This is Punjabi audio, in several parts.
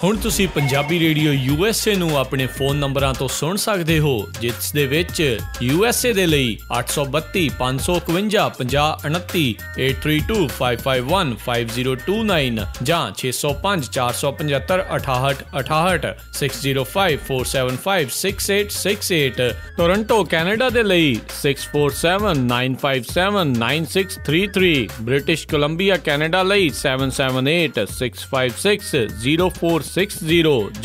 ਹੁਣ ਤੁਸੀਂ ਪੰਜਾਬੀ ਰੇਡੀਓ USA ਨੂੰ ਆਪਣੇ ਫ਼ੋਨ ਨੰਬਰਾਂ ਤੋਂ ਸੁਣ ਸਕਦੇ ਹੋ, ਜਿਸ ਦੇ ਵਿੱਚ USA ਦੇ ਲਈ 832 551 5029, 8325515029 ਜਾਂ 605 475 6868, 6054756868। ਟੋਰੰਟੋ ਕੈਨੇਡਾ ਦੇ ਲਈ 6479579633, ਬ੍ਰਿਟਿਸ਼ ਕੋਲੰਬੀਆ ਕੈਨੇਡਾ ਲਈ 7786560460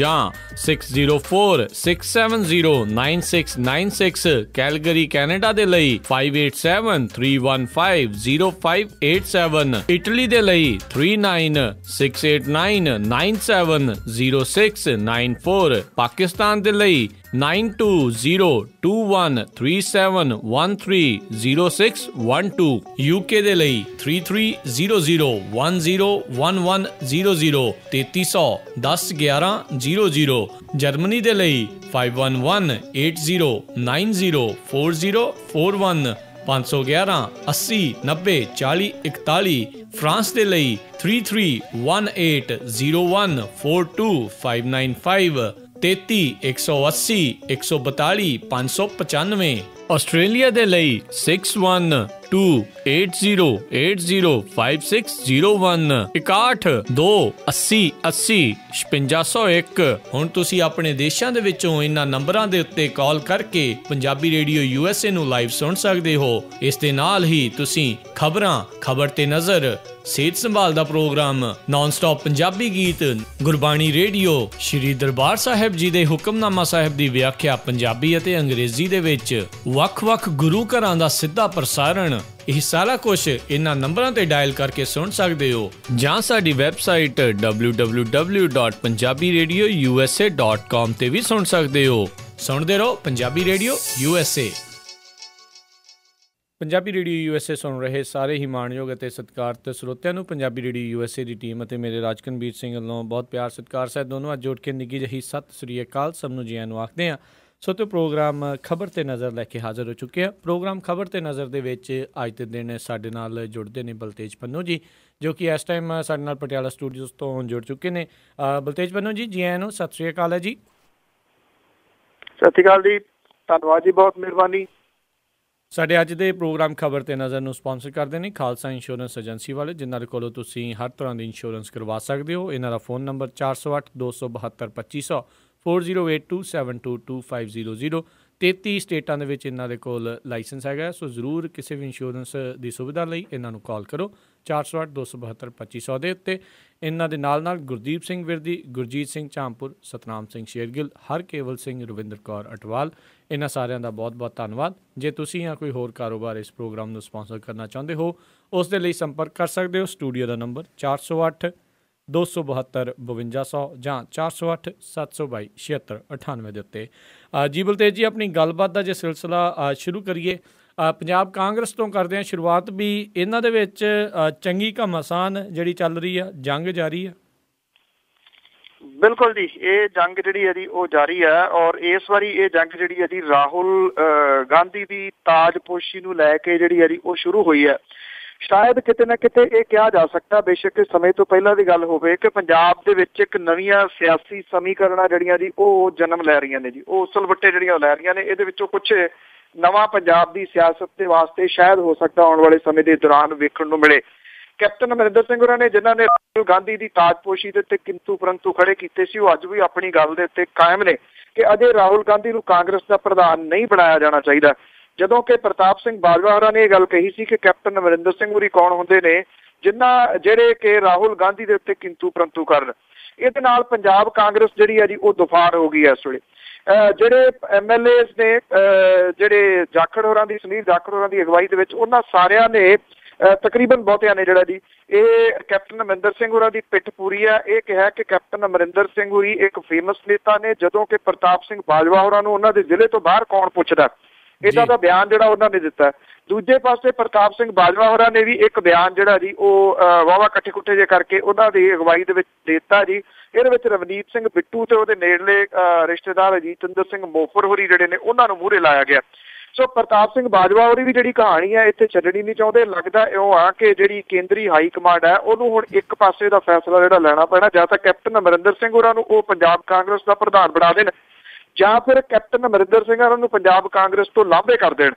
ਜਾਂ 6046709696, ਕੈਲਗਰੀ ਕੈਨੇਡਾ ਦੇ ਲਈ 5873150587, ਇਟਲੀ ਦੇ ਲਈ 396899970694, ਪਾਕਿਸਤਾਨ ਦੇ ਲਈ 92021371300612, UK ਦੇ ਲਈ 3300101100, 3300101100, ਜਰਮਨੀ ਦੇ ਲਈ 51180904041511 80904041, ਫਰਾਂਸ ਦੇ ਲਈ 3318014255, 33180142 ਆਸਟ੍ਰੇਲੀਆ ਦੇ ਲਈ 612080805601, 612080805601। ਹੁਣ ਤੁਸੀਂ ਆਪਣੇ ਦੇਸ਼ਾਂ ਦੇ ਵਿੱਚੋਂ ਇਹਨਾਂ ਨੰਬਰਾਂ ਦੇ ਉੱਤੇ ਕਾਲ ਕਰਕੇ ਪੰਜਾਬੀ ਰੇਡੀਓ USA ਨੂੰ ਲਾਈਵ ਸੁਣ ਸਕਦੇ ਹੋ। ਇਸ ਦੇ ਨਾਲ ਹੀ ਤੁਸੀਂ ਖਬਰਾਂ, ਖਬਰ ਤੇ ਨਜ਼ਰ, ਸਿਹਤ ਸੰਭਾਲ ਦਾ ਪ੍ਰੋਗਰਾਮ, ਨਾਨ ਸਟਾਪ ਪੰਜਾਬੀ ਗੀਤ, ਗੁਰਬਾਣੀ ਰੇਡੀਓ, ਸ਼੍ਰੀ ਦਰਬਾਰ ਸਾਹਿਬ ਜੀ ਦੇ ਹੁਕਮਨਾਮਾ ਸਾਹਿਬ ਦੀ ਵਿਆਖਿਆ ਪੰਜਾਬੀ ਅਤੇ ਅੰਗਰੇਜ਼ੀ ਦੇ ਵਿੱਚ, ਵੱਖ-ਵੱਖ ਗੁਰੂ ਘਰਾਂ ਦਾ ਸਿੱਧਾ ਪ੍ਰਸਾਰਣ, ਇਹ ਸਾਰਾ ਕੁਝ ਇਹਨਾਂ ਨੰਬਰਾਂ ਤੇ ਡਾਇਲ ਕਰਕੇ ਸੁਣ ਸਕਦੇ ਹੋ, ਜਾਂ ਸਾਡੀ ਵੈਬਸਾਈਟ www.punjabiradiousa.com ਤੇ ਵੀ ਸੁਣ ਸਕਦੇ ਹੋ। ਸੁਣਦੇ ਰਹੋ Punjabi radio USA। Punjabi radio USA ਸੁਣ ਰਹੇ ਸਾਰੇ ਹੀ ਮਾਣਯੋਗ ਅਤੇ ਸਤਿਕਾਰਤ ਸਰੋਤਿਆਂ ਨੂੰ ਪੰਜਾਬੀ ਰੇਡੀਓ USA ਦੀ ਟੀਮ ਅਤੇ ਮੇਰੇ ਰਾਜਕਨਵੀਰ ਸਿੰਘ ਵੱਲੋਂ ਬਹੁਤ ਪਿਆਰ ਸਤਿਕਾਰ ਸਹਿਤ ਦੋਨੋਂ ਅੱਜ ਜੋੜ ਕੇ ਨਿੱਘੀ ਜਿਹੀ ਸਤਿ ਸ੍ਰੀ ਅਕਾਲ ਸਭ ਨੂੰ ਜੀਆਂ ਨੂੰ ਆਖਦੇ ਹਾਂ। ਸੋ ਤੇ ਪ੍ਰੋਗਰਾਮ ਖਬਰ 'ਤੇ ਨਜ਼ਰ ਲੈ ਕੇ ਹਾਜ਼ਰ ਹੋ ਚੁੱਕੇ ਹਾਂ। ਪ੍ਰੋਗਰਾਮ ਖਬਰ 'ਤੇ ਨਜ਼ਰ ਦੇ ਵਿੱਚ ਅੱਜ ਦੇ ਦਿਨ ਸਾਡੇ ਨਾਲ ਜੁੜਦੇ ਨੇ ਬਲਤੇਜ ਪੰਨੂ ਜੀ, ਜੋ ਕਿ ਇਸ ਟਾਈਮ ਸਾਡੇ ਨਾਲ ਪਟਿਆਲਾ ਸਟੂਡੀਓਜ਼ ਤੋਂ ਜੁੜ ਚੁੱਕੇ ਨੇ। ਬਲਤੇਜ ਪੰਨੂ ਜੀ, ਜੀ ਆਇਆਂ ਨੂੰ, ਸਤਿ ਸ੍ਰੀ ਅਕਾਲ ਹੈ ਜੀ। ਸਤਿ ਸ਼੍ਰੀ ਅਕਾਲ ਜੀ, ਧੰਨਵਾਦ ਜੀ, ਬਹੁਤ ਮਿਹਰਬਾਨੀ। ਸਾਡੇ ਅੱਜ ਦੇ ਪ੍ਰੋਗਰਾਮ ਖਬਰ 'ਤੇ ਨਜ਼ਰ ਨੂੰ ਸਪਾਂਸਰ ਕਰਦੇ ਨੇ ਖਾਲਸਾ ਇੰਸ਼ੋਰੈਂਸ ਏਜੰਸੀ ਵਾਲੇ, ਜਿਨ੍ਹਾਂ ਦੇ ਕੋਲੋਂ ਤੁਸੀਂ ਹਰ ਤਰ੍ਹਾਂ ਦੀ ਇੰਸ਼ੋਰੈਂਸ ਕਰਵਾ ਸਕਦੇ ਹੋ। ਇਹਨਾਂ ਦਾ ਫੋਨ ਨੰਬਰ 4082722500, 4082722500। 33 ਸਟੇਟਾਂ ਦੇ ਵਿੱਚ ਇਹਨਾਂ ਦੇ ਕੋਲ ਲਾਇਸੈਂਸ ਹੈਗਾ। ਸੋ ਜ਼ਰੂਰ ਕਿਸੇ ਵੀ ਇੰਸ਼ੋਰੈਂਸ ਦੀ ਸੁਵਿਧਾ ਲਈ ਇਹਨਾਂ ਨੂੰ ਕਾਲ ਕਰੋ 4082722500 ਦੇ ਉੱਤੇ। ਇਹਨਾਂ ਦੇ ਨਾਲ ਨਾਲ ਗੁਰਦੀਪ ਸਿੰਘ ਵਿਰਦੀ, ਗੁਰਜੀਤ ਸਿੰਘ ਝਾਮਪੁਰ, ਸਤਨਾਮ ਸਿੰਘ ਸ਼ੇਰਗਿੱਲ, ਹਰਕੇਵਲ ਸਿੰਘ, ਰਵਿੰਦਰ ਕੌਰ ਅਟਵਾਲ, ਇਹਨਾਂ ਸਾਰਿਆਂ ਦਾ ਬਹੁਤ ਬਹੁਤ ਧੰਨਵਾਦ। ਜੇ ਤੁਸੀਂ ਜਾਂ ਕੋਈ ਹੋਰ ਕਾਰੋਬਾਰ ਇਸ ਪ੍ਰੋਗਰਾਮ ਨੂੰ ਸਪਾਂਸਰ ਕਰਨਾ ਚਾਹੁੰਦੇ ਹੋ, ਉਸ ਦੇ ਲਈ ਸੰਪਰਕ ਕਰ ਸਕਦੇ ਹੋ। ਸਟੂਡੀਓ ਦਾ ਨੰਬਰ 4082722500 ਜਾਂ 4087227698 ਦੇ ਉੱਤੇ। ਜੀ ਬਲਤੇਜ ਜੀ, ਆਪਣੀ ਗੱਲਬਾਤ ਦਾ ਜੇ ਸਿਲਸਿਲਾ ਸ਼ੁਰੂ ਕਰੀਏ, ਪੰਜਾਬ ਕਾਂਗਰਸ ਤੋਂ ਕਰਦੇ ਹਾਂ ਸ਼ੁਰੂਆਤ। ਵੀ ਇਹਨਾਂ ਦੇ ਵਿੱਚ ਚੰਗੀ ਘਮਾਸਾਨ ਜਿਹੜੀ ਚੱਲ ਰਹੀ ਆ, ਜੰਗ ਜਾਰੀ ਆ। ਬਿਲਕੁਲ ਜੀ, ਇਹ ਜੰਗ ਜਿਹੜੀ ਹੈ ਜੀ ਉਹ ਜਾਰੀ ਹੈ। ਔਰ ਇਸ ਵਾਰੀ ਇਹ ਜੰਗ ਜਿਹੜੀ ਹੈ ਜੀ ਰਾਹੁਲ ਗਾਂਧੀ ਦੀ ਤਾਜਪੋਸ਼ੀ ਨੂੰ ਲੈ ਕੇ ਜਿਹੜੀ ਹੈ ਜੀ ਉਹ ਸ਼ੁਰੂ ਹੋਈ ਹੈ। ਸ਼ਾਇਦ ਕਿਤੇ ਨਾ ਕਿਤੇ ਇਹ ਕਿਹਾ ਜਾ ਸਕਦਾ, ਬੇਸ਼ੱਕ ਸਮੇਂ ਤੋਂ ਪਹਿਲਾਂ ਦੀ ਗੱਲ ਹੋਵੇ, ਕਿ ਪੰਜਾਬ ਦੇ ਵਿੱਚ ਇੱਕ ਨਵੀਆਂ ਸਿਆਸੀ ਸਮੀਕਰਨਾਂ ਜਿਹੜੀਆਂ ਜੀ ਉਹ ਜਨਮ ਲੈ ਰਹੀਆਂ ਨੇ ਜੀ, ਉਹ ਉਸਲਵੱਟੇ ਜਿਹੜੀਆਂ ਲੈ ਰਹੀਆਂ ਨੇ। ਇਹਦੇ ਵਿੱਚੋਂ ਕੁਛ ਨਵਾਂ ਪੰਜਾਬ ਦੀ ਸਿਆਸਤ ਦੇ ਵਾਸਤੇ ਸ਼ਾਇਦ ਹੋ ਸਕਦਾ ਆਉਣ ਵਾਲੇ ਸਮੇਂ ਦੇ ਦੌਰਾਨ ਵੇਖਣ ਨੂੰ ਮਿਲੇ। ਕੈਪਟਨ ਅਮਰਿੰਦਰ ਸਿੰਘ ਹੋਰਾਂ ਨੇ, ਜਿਨ੍ਹਾਂ ਨੇ ਰਾਹੁਲ ਗਾਂਧੀ ਦੀ ਤਾਜਪੋਸ਼ੀ ਦੇ ਉੱਤੇ ਕਿੰਤੂ ਪਰੰਤੂ ਖੜੇ ਕੀਤੇ ਸੀ, ਉਹ ਅੱਜ ਵੀ ਆਪਣੀ ਗੱਲ ਦੇ ਉੱਤੇ ਕਾਇਮ ਨੇ ਕਿ ਅਜੇ ਰਾਹੁਲ ਗਾਂਧੀ ਨੂੰ ਕਾਂਗਰਸ ਦਾ ਪ੍ਰਧਾਨ ਨਹੀਂ ਬਣਾਇਆ ਜਾਣਾ ਚਾਹੀਦਾ। ਜਦੋਂ ਕਿ ਪ੍ਰਤਾਪ ਸਿੰਘ ਬਾਜਵਾ ਹੋਰਾਂ ਨੇ ਇਹ ਗੱਲ ਕਹੀ ਸੀ ਕਿ ਕੈਪਟਨ ਅਮਰਿੰਦਰ ਸਿੰਘ ਹੋਰੀ ਕੌਣ ਹੁੰਦੇ ਨੇ ਜਿਹੜੇ ਕਿ ਰਾਹੁਲ ਗਾਂਧੀ ਦੇ ਉੱਤੇ ਕਿੰਤੂ ਪਰੰਤੂ ਕਰਨ। ਇਹਦੇ ਨਾਲ ਪੰਜਾਬ ਕਾਂਗਰਸ ਜਿਹੜੀ ਹੈ ਜੀ ਉਹ ਦੁਫਾੜ ਹੋ ਗਈ ਹੈ ਇਸ ਵੇਲੇ। ਜਿਹੜੇ MLAs ਨੇ, ਜਿਹੜੇ ਜਾਖੜ ਹੋਰਾਂ ਦੀ, ਸੁਨੀਲ ਜਾਖੜ ਹੋਰਾਂ ਦੀ ਅਗਵਾਈ ਦੇ ਵਿੱਚ, ਉਹਨਾਂ ਸਾਰਿਆਂ ਨੇ ਤਕਰੀਬਨ ਬਹੁਤਿਆਂ ਨੇ ਜਿਹੜਾ ਜੀ ਇਹ ਕੈਪਟਨ ਅਮਰਿੰਦਰ ਸਿੰਘ ਹੋਰਾਂ ਦੀ ਪਿੱਠ ਪੂਰੀ ਹੈ। ਇਹ ਕਿਹਾ ਕਿ ਕੈਪਟਨ ਅਮਰਿੰਦਰ ਸਿੰਘ ਹੋਰੀ ਇੱਕ ਫੇਮਸ ਨੇਤਾ ਨੇ, ਜਦੋਂ ਕਿ ਪ੍ਰਤਾਪ ਸਿੰਘ ਬਾਜਵਾ ਹੋਰਾਂ ਨੂੰ ਉਹਨਾਂ ਦੇ ਜ਼ਿਲ੍ਹੇ ਤੋਂ ਬਾਹਰ ਕੌਣ ਪੁੱਛਦਾ, ਇੱਦਾਂ ਦਾ ਬਿਆਨ ਜਿਹੜਾ ਉਹਨਾਂ ਨੇ ਦਿੱਤਾ। ਦੂਜੇ ਪਾਸੇ ਪ੍ਰਤਾਪ ਸਿੰਘ ਬਾਜਵਾ ਹੋਰਾਂ ਨੇ ਵੀ ਇੱਕ ਬਿਆਨ ਜਿਹੜਾ ਜੀ ਉਹ ਵਾਹਵਾ ਇਕੱਠੇ ਕੁੱਠੇ ਜੇ ਕਰਕੇ ਉਹਨਾਂ ਦੀ ਅਗਵਾਈ ਦੇ ਵਿੱਚ ਦੇ ਦਿੱਤਾ ਜੀ। ਇਹਦੇ ਵਿੱਚ ਰਵਨੀਤ ਸਿੰਘ ਬਿੱਟੂ ਤੇ ਉਹਦੇ ਨੇੜਲੇ ਰਿਸ਼ਤੇਦਾਰ ਅਜੀਤਿੰਦਰ ਸਿੰਘ ਮੋਫਰ ਹੋਰੀ ਜਿਹੜੇ ਨੇ ਉਹਨਾਂ ਨੂੰ ਮੂਹਰੇ ਲਾਇਆ ਗਿਆ। ਸੋ ਪ੍ਰਤਾਪ ਸਿੰਘ ਬਾਜਵਾ ਉਹਦੀ ਵੀ ਜਿਹੜੀ ਕਹਾਣੀ ਹੈ ਇੱਥੇ ਛੱਡਣੀ ਨਹੀਂ ਚਾਹੁੰਦੇ। ਲੱਗਦਾ ਇਉਂ ਆ ਕਿ ਜਿਹੜੀ ਕੇਂਦਰੀ ਹਾਈ ਕਮਾਂਡ ਹੈ ਉਹਨੂੰ ਹੁਣ ਇੱਕ ਪਾਸੇ ਦਾ ਫੈਸਲਾ ਜਿਹੜਾ ਲੈਣਾ ਪੈਣਾ, ਜਾਂ ਤਾਂ ਕੈਪਟਨ ਅਮਰਿੰਦਰ ਸਿੰਘ ਹੋਰਾਂ ਨੂੰ ਉਹ ਪੰਜਾਬ ਕਾਂਗਰਸ ਦਾ ਪ੍ਰਧਾਨ ਬਣਾ ਦੇਣ, ਜਾਂ ਫਿਰ ਕੈਪਟਨ ਅਮਰਿੰਦਰ ਸਿੰਘ ਹੋਰਾਂ ਨੂੰ ਪੰਜਾਬ ਕਾਂਗਰਸ ਤੋਂ ਲਾਂਭੇ ਕਰ ਦੇਣ।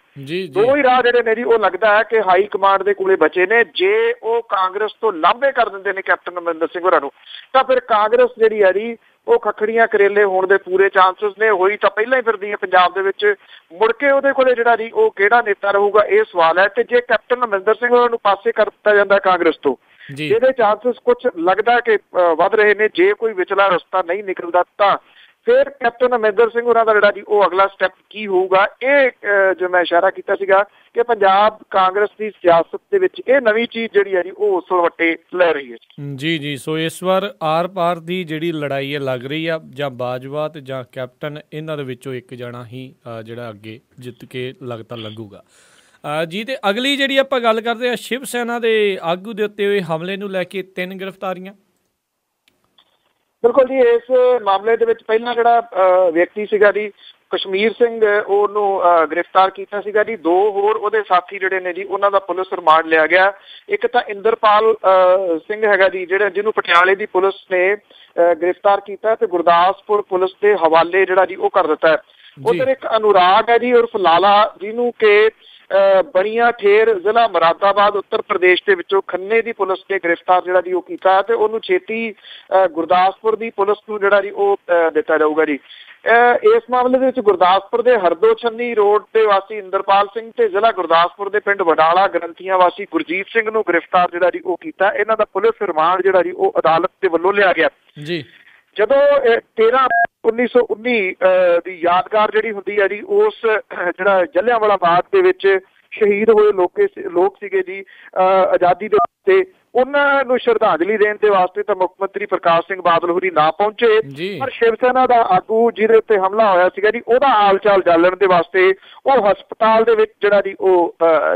ਦੋ ਹੀ ਰਾਹ ਜਿਹੜੇ ਨੇ ਜੀ ਉਹ ਲੱਗਦਾ ਹੈ ਕਿ ਹਾਈ ਕਮਾਂਡ ਦੇ ਕੋਲੇ ਬਚੇ ਨੇ। ਜੇ ਉਹ ਕਾਂਗਰਸ ਤੋਂ ਲਾਂਭੇ ਕਰ ਦਿੰਦੇ ਨੇ ਕੈਪਟਨ ਅਮਰਿੰਦਰ ਸਿੰਘ ਹੋਰਾਂ ਨੂੰ, ਤਾਂ ਫਿਰ ਕਾਂਗਰਸ ਜਿਹੜੀ ਹੈ ਜੀ ਉਹ ਖੱਖੜੀਆਂ ਕਰੇਲੇ ਹੋਣ ਦੇ ਪੂਰੇ ਚਾਂਸਸ ਨੇ। ਹੋਈ ਤਾਂ ਪਹਿਲਾਂ ਹੀ ਫਿਰਦੀ ਹੈ ਪੰਜਾਬ ਦੇ ਵਿੱਚ, ਮੁੜ ਕੇ ਉਹਦੇ ਕੋਲੇ ਜਿਹੜਾ ਜੀ ਉਹ ਕਿਹੜਾ ਨੇਤਾ ਰਹੂਗਾ ਇਹ ਸਵਾਲ ਹੈ। ਤੇ ਜੇ ਕੈਪਟਨ ਅਮਰਿੰਦਰ ਸਿੰਘ ਹੋਰਾਂ ਨੂੰ ਪਾਸੇ ਕਰ ਦਿੱਤਾ ਜਾਂਦਾ ਕਾਂਗਰਸ ਤੋਂ, ਇਹਦੇ ਚਾਂਸਸ ਕੁਝ ਲੱਗਦਾ ਕਿ ਵੱਧ ਰਹੇ ਨੇ। ਜੇ ਕੋਈ ਵਿਚਲਾ ਰਸਤਾ ਨਹੀਂ ਨਿਕਲਦਾ ਤਾਂ ਫਿਰ ਕੈਪਟਨ ਅਮਰਿੰਦਰ ਸਿੰਘ ਹੋਰਾਂ ਦਾ ਜਿਹੜਾ ਜੀ ਉਹ ਅਗਲਾ ਸਟੈਪ ਕੀ ਹੋਊਗਾ, ਇਹ ਜੋ ਮੈਂ ਇਸ਼ਾਰਾ ਕੀਤਾ ਸੀਗਾ ਕਿ ਪੰਜਾਬ ਕਾਂਗਰਸ ਦੀ ਸਿਆਸਤ ਦੇ ਵਿੱਚ ਇਹ ਨਵੀਂ ਚੀਜ਼ ਜਿਹੜੀ ਹੈ ਜੀ ਉਹ ਉਸ ਵੱਟੇ ਲੈ ਰਹੀ ਹੈ ਜੀ। ਸੋ ਇਸ ਵਾਰ ਆਰ ਪਾਰ ਦੀ ਜਿਹੜੀ ਲੜਾਈ ਹੈ ਲੱਗ ਰਹੀ ਆ, ਜਾਂ ਬਾਜਵਾ ਤੇ ਜਾਂ ਕੈਪਟਨ, ਇਹਨਾਂ ਦੇ ਵਿੱਚੋਂ ਇੱਕ ਜਾਣਾ ਹੀ ਜਿਹੜਾ ਅੱਗੇ ਜਿੱਤ ਕੇ ਲਗਾਤਾਰ ਲੱਗੂਗਾ ਜੀ। ਤੇ ਅਗਲੀ ਜਿਹੜੀ ਆਪਾਂ ਗੱਲ ਕਰਦੇ ਹਾਂ, ਸ਼ਿਵ ਸੈਨਾ ਦੇ ਆਗੂ ਦੇ ਉੱਤੇ ਹੋਏ ਹਮਲੇ ਨੂੰ ਲੈ ਕੇ 3 ਗ੍ਰਿਫਤਾਰੀਆਂ। ਬਿਲਕੁਲ ਜੀ, ਇਸ ਮਾਮਲੇ ਦੇ ਵਿੱਚ ਪਹਿਲਾਂ ਜਿਹੜਾ ਵਿਅਕਤੀ ਸੀਗਾ ਜੀ ਕਸ਼ਮੀਰ ਸਿੰਘ, ਉਹਨੂੰ ਗ੍ਰਿਫਤਾਰ ਕੀਤਾ ਸੀਗਾ ਜੀ। 2 ਹੋਰ ਉਹਦੇ ਸਾਥੀ ਜਿਹੜੇ ਨੇ ਜੀ ਉਹਨਾਂ ਦਾ ਪੁਲਿਸ ਰਿਮਾਂਡ ਲਿਆ ਗਿਆ। ਇੱਕ ਤਾਂ ਇੰਦਰਪਾਲ ਸਿੰਘ ਹੈਗਾ ਜੀ ਜਿਹਨੂੰ ਪਟਿਆਲੇ ਦੀ ਪੁਲਿਸ ਨੇ ਗ੍ਰਿਫਤਾਰ ਕੀਤਾ ਤੇ ਗੁਰਦਾਸਪੁਰ ਪੁਲਿਸ ਦੇ ਹਵਾਲੇ ਜਿਹੜਾ ਜੀ ਉਹ ਕਰ ਦਿੱਤਾ ਹੈ। ਉਧਰ ਇੱਕ ਅਨੁਰਾਗ ਹੈ ਜੀ ਉਰਫ ਲਾਲਾ, ਜਿਹਨੂੰ ਕਿ ਬੜੀਆਂ ਠੇਰ ਜ਼ਿਲ੍ਹਾ ਮੁਰਾਦਾਬਾਦ ਉੱਤਰ ਪ੍ਰਦੇਸ਼ ਦੇ ਵਿੱਚੋਂ ਖੰਨੇ ਦੀ ਪੁਲਿਸ ਨੇ ਗ੍ਰਿਫਤਾਰ ਜਿਹੜਾ ਜੀ ਉਹ ਕੀਤਾ, ਤੇ ਉਹਨੂੰ ਛੇਤੀ ਗੁਰਦਾਸਪੁਰ ਦੀ ਪੁਲਿਸ ਨੂੰ ਜਿਹੜਾ ਜੀ ਉਹ ਦਿੱਤਾ ਜਾਊਗਾ ਜੀ। ਇਸ ਮਾਮਲੇ ਦੇ ਵਿੱਚ ਗੁਰਦਾਸਪੁਰ ਦੇ ਹਰਦੋ ਛੰਨੀ ਰੋਡ ਦੇ ਵਾਸੀ ਇੰਦਰਪਾਲ ਸਿੰਘ ਤੇ ਜ਼ਿਲ੍ਹਾ ਗੁਰਦਾਸਪੁਰ ਦੇ ਪਿੰਡ ਵਡਾਲਾ ਗ੍ਰੰਥੀਆਂ ਵਾਸੀ ਗੁਰਜੀਤ ਸਿੰਘ ਨੂੰ ਗ੍ਰਿਫਤਾਰ ਜਿਹੜਾ ਜੀ ਉਹ ਕੀਤਾ। ਇਹਨਾਂ ਦਾ ਪੁਲਿਸ ਰਿਮਾਂਡ ਜਿਹੜਾ ਜੀ ਉਹ ਅਦਾਲਤ ਦੇ ਵੱਲੋਂ ਲਿਆ ਗਿਆ ਜੀ। ਜਦੋਂ 13/1919 ਦੀ ਯਾਦਗਾਰ ਜਿਹੜੀ ਹੁੰਦੀ ਹੈ ਜੀ, ਉਸ ਜਿਹੜਾ ਜਲਿਆਂਵਾਲਾ ਬਾਗ ਦੇ ਵਿੱਚ ਸ਼ਹੀਦ ਹੋਏ ਲੋਕ ਸੀਗੇ ਜੀ ਆਜ਼ਾਦੀ ਦੇ ਉੱਤੇ, ਉਹਨਾਂ ਨੂੰ ਸ਼ਰਧਾਂਜਲੀ ਦੇਣ ਦੇ ਵਾਸਤੇ ਤਾਂ ਮੁੱਖ ਮੰਤਰੀ ਪ੍ਰਕਾਸ਼ ਸਿੰਘ ਬਾਦਲ ਹੋਰੀ ਨਾ ਪਹੁੰਚੇ, ਪਰ ਸ਼ਿਵ ਸੈਨਾ ਦਾ ਆਗੂ ਜਿਹਦੇ ਉੱਤੇ ਹਮਲਾ ਹੋਇਆ ਸੀਗਾ ਜੀ ਉਹਦਾ ਹਾਲ ਚਾਲ ਜਾਣਨ ਦੇ ਵਾਸਤੇ ਉਹ ਹਸਪਤਾਲ ਦੇ ਵਿੱਚ ਜਿਹੜਾ ਜੀ ਉਹ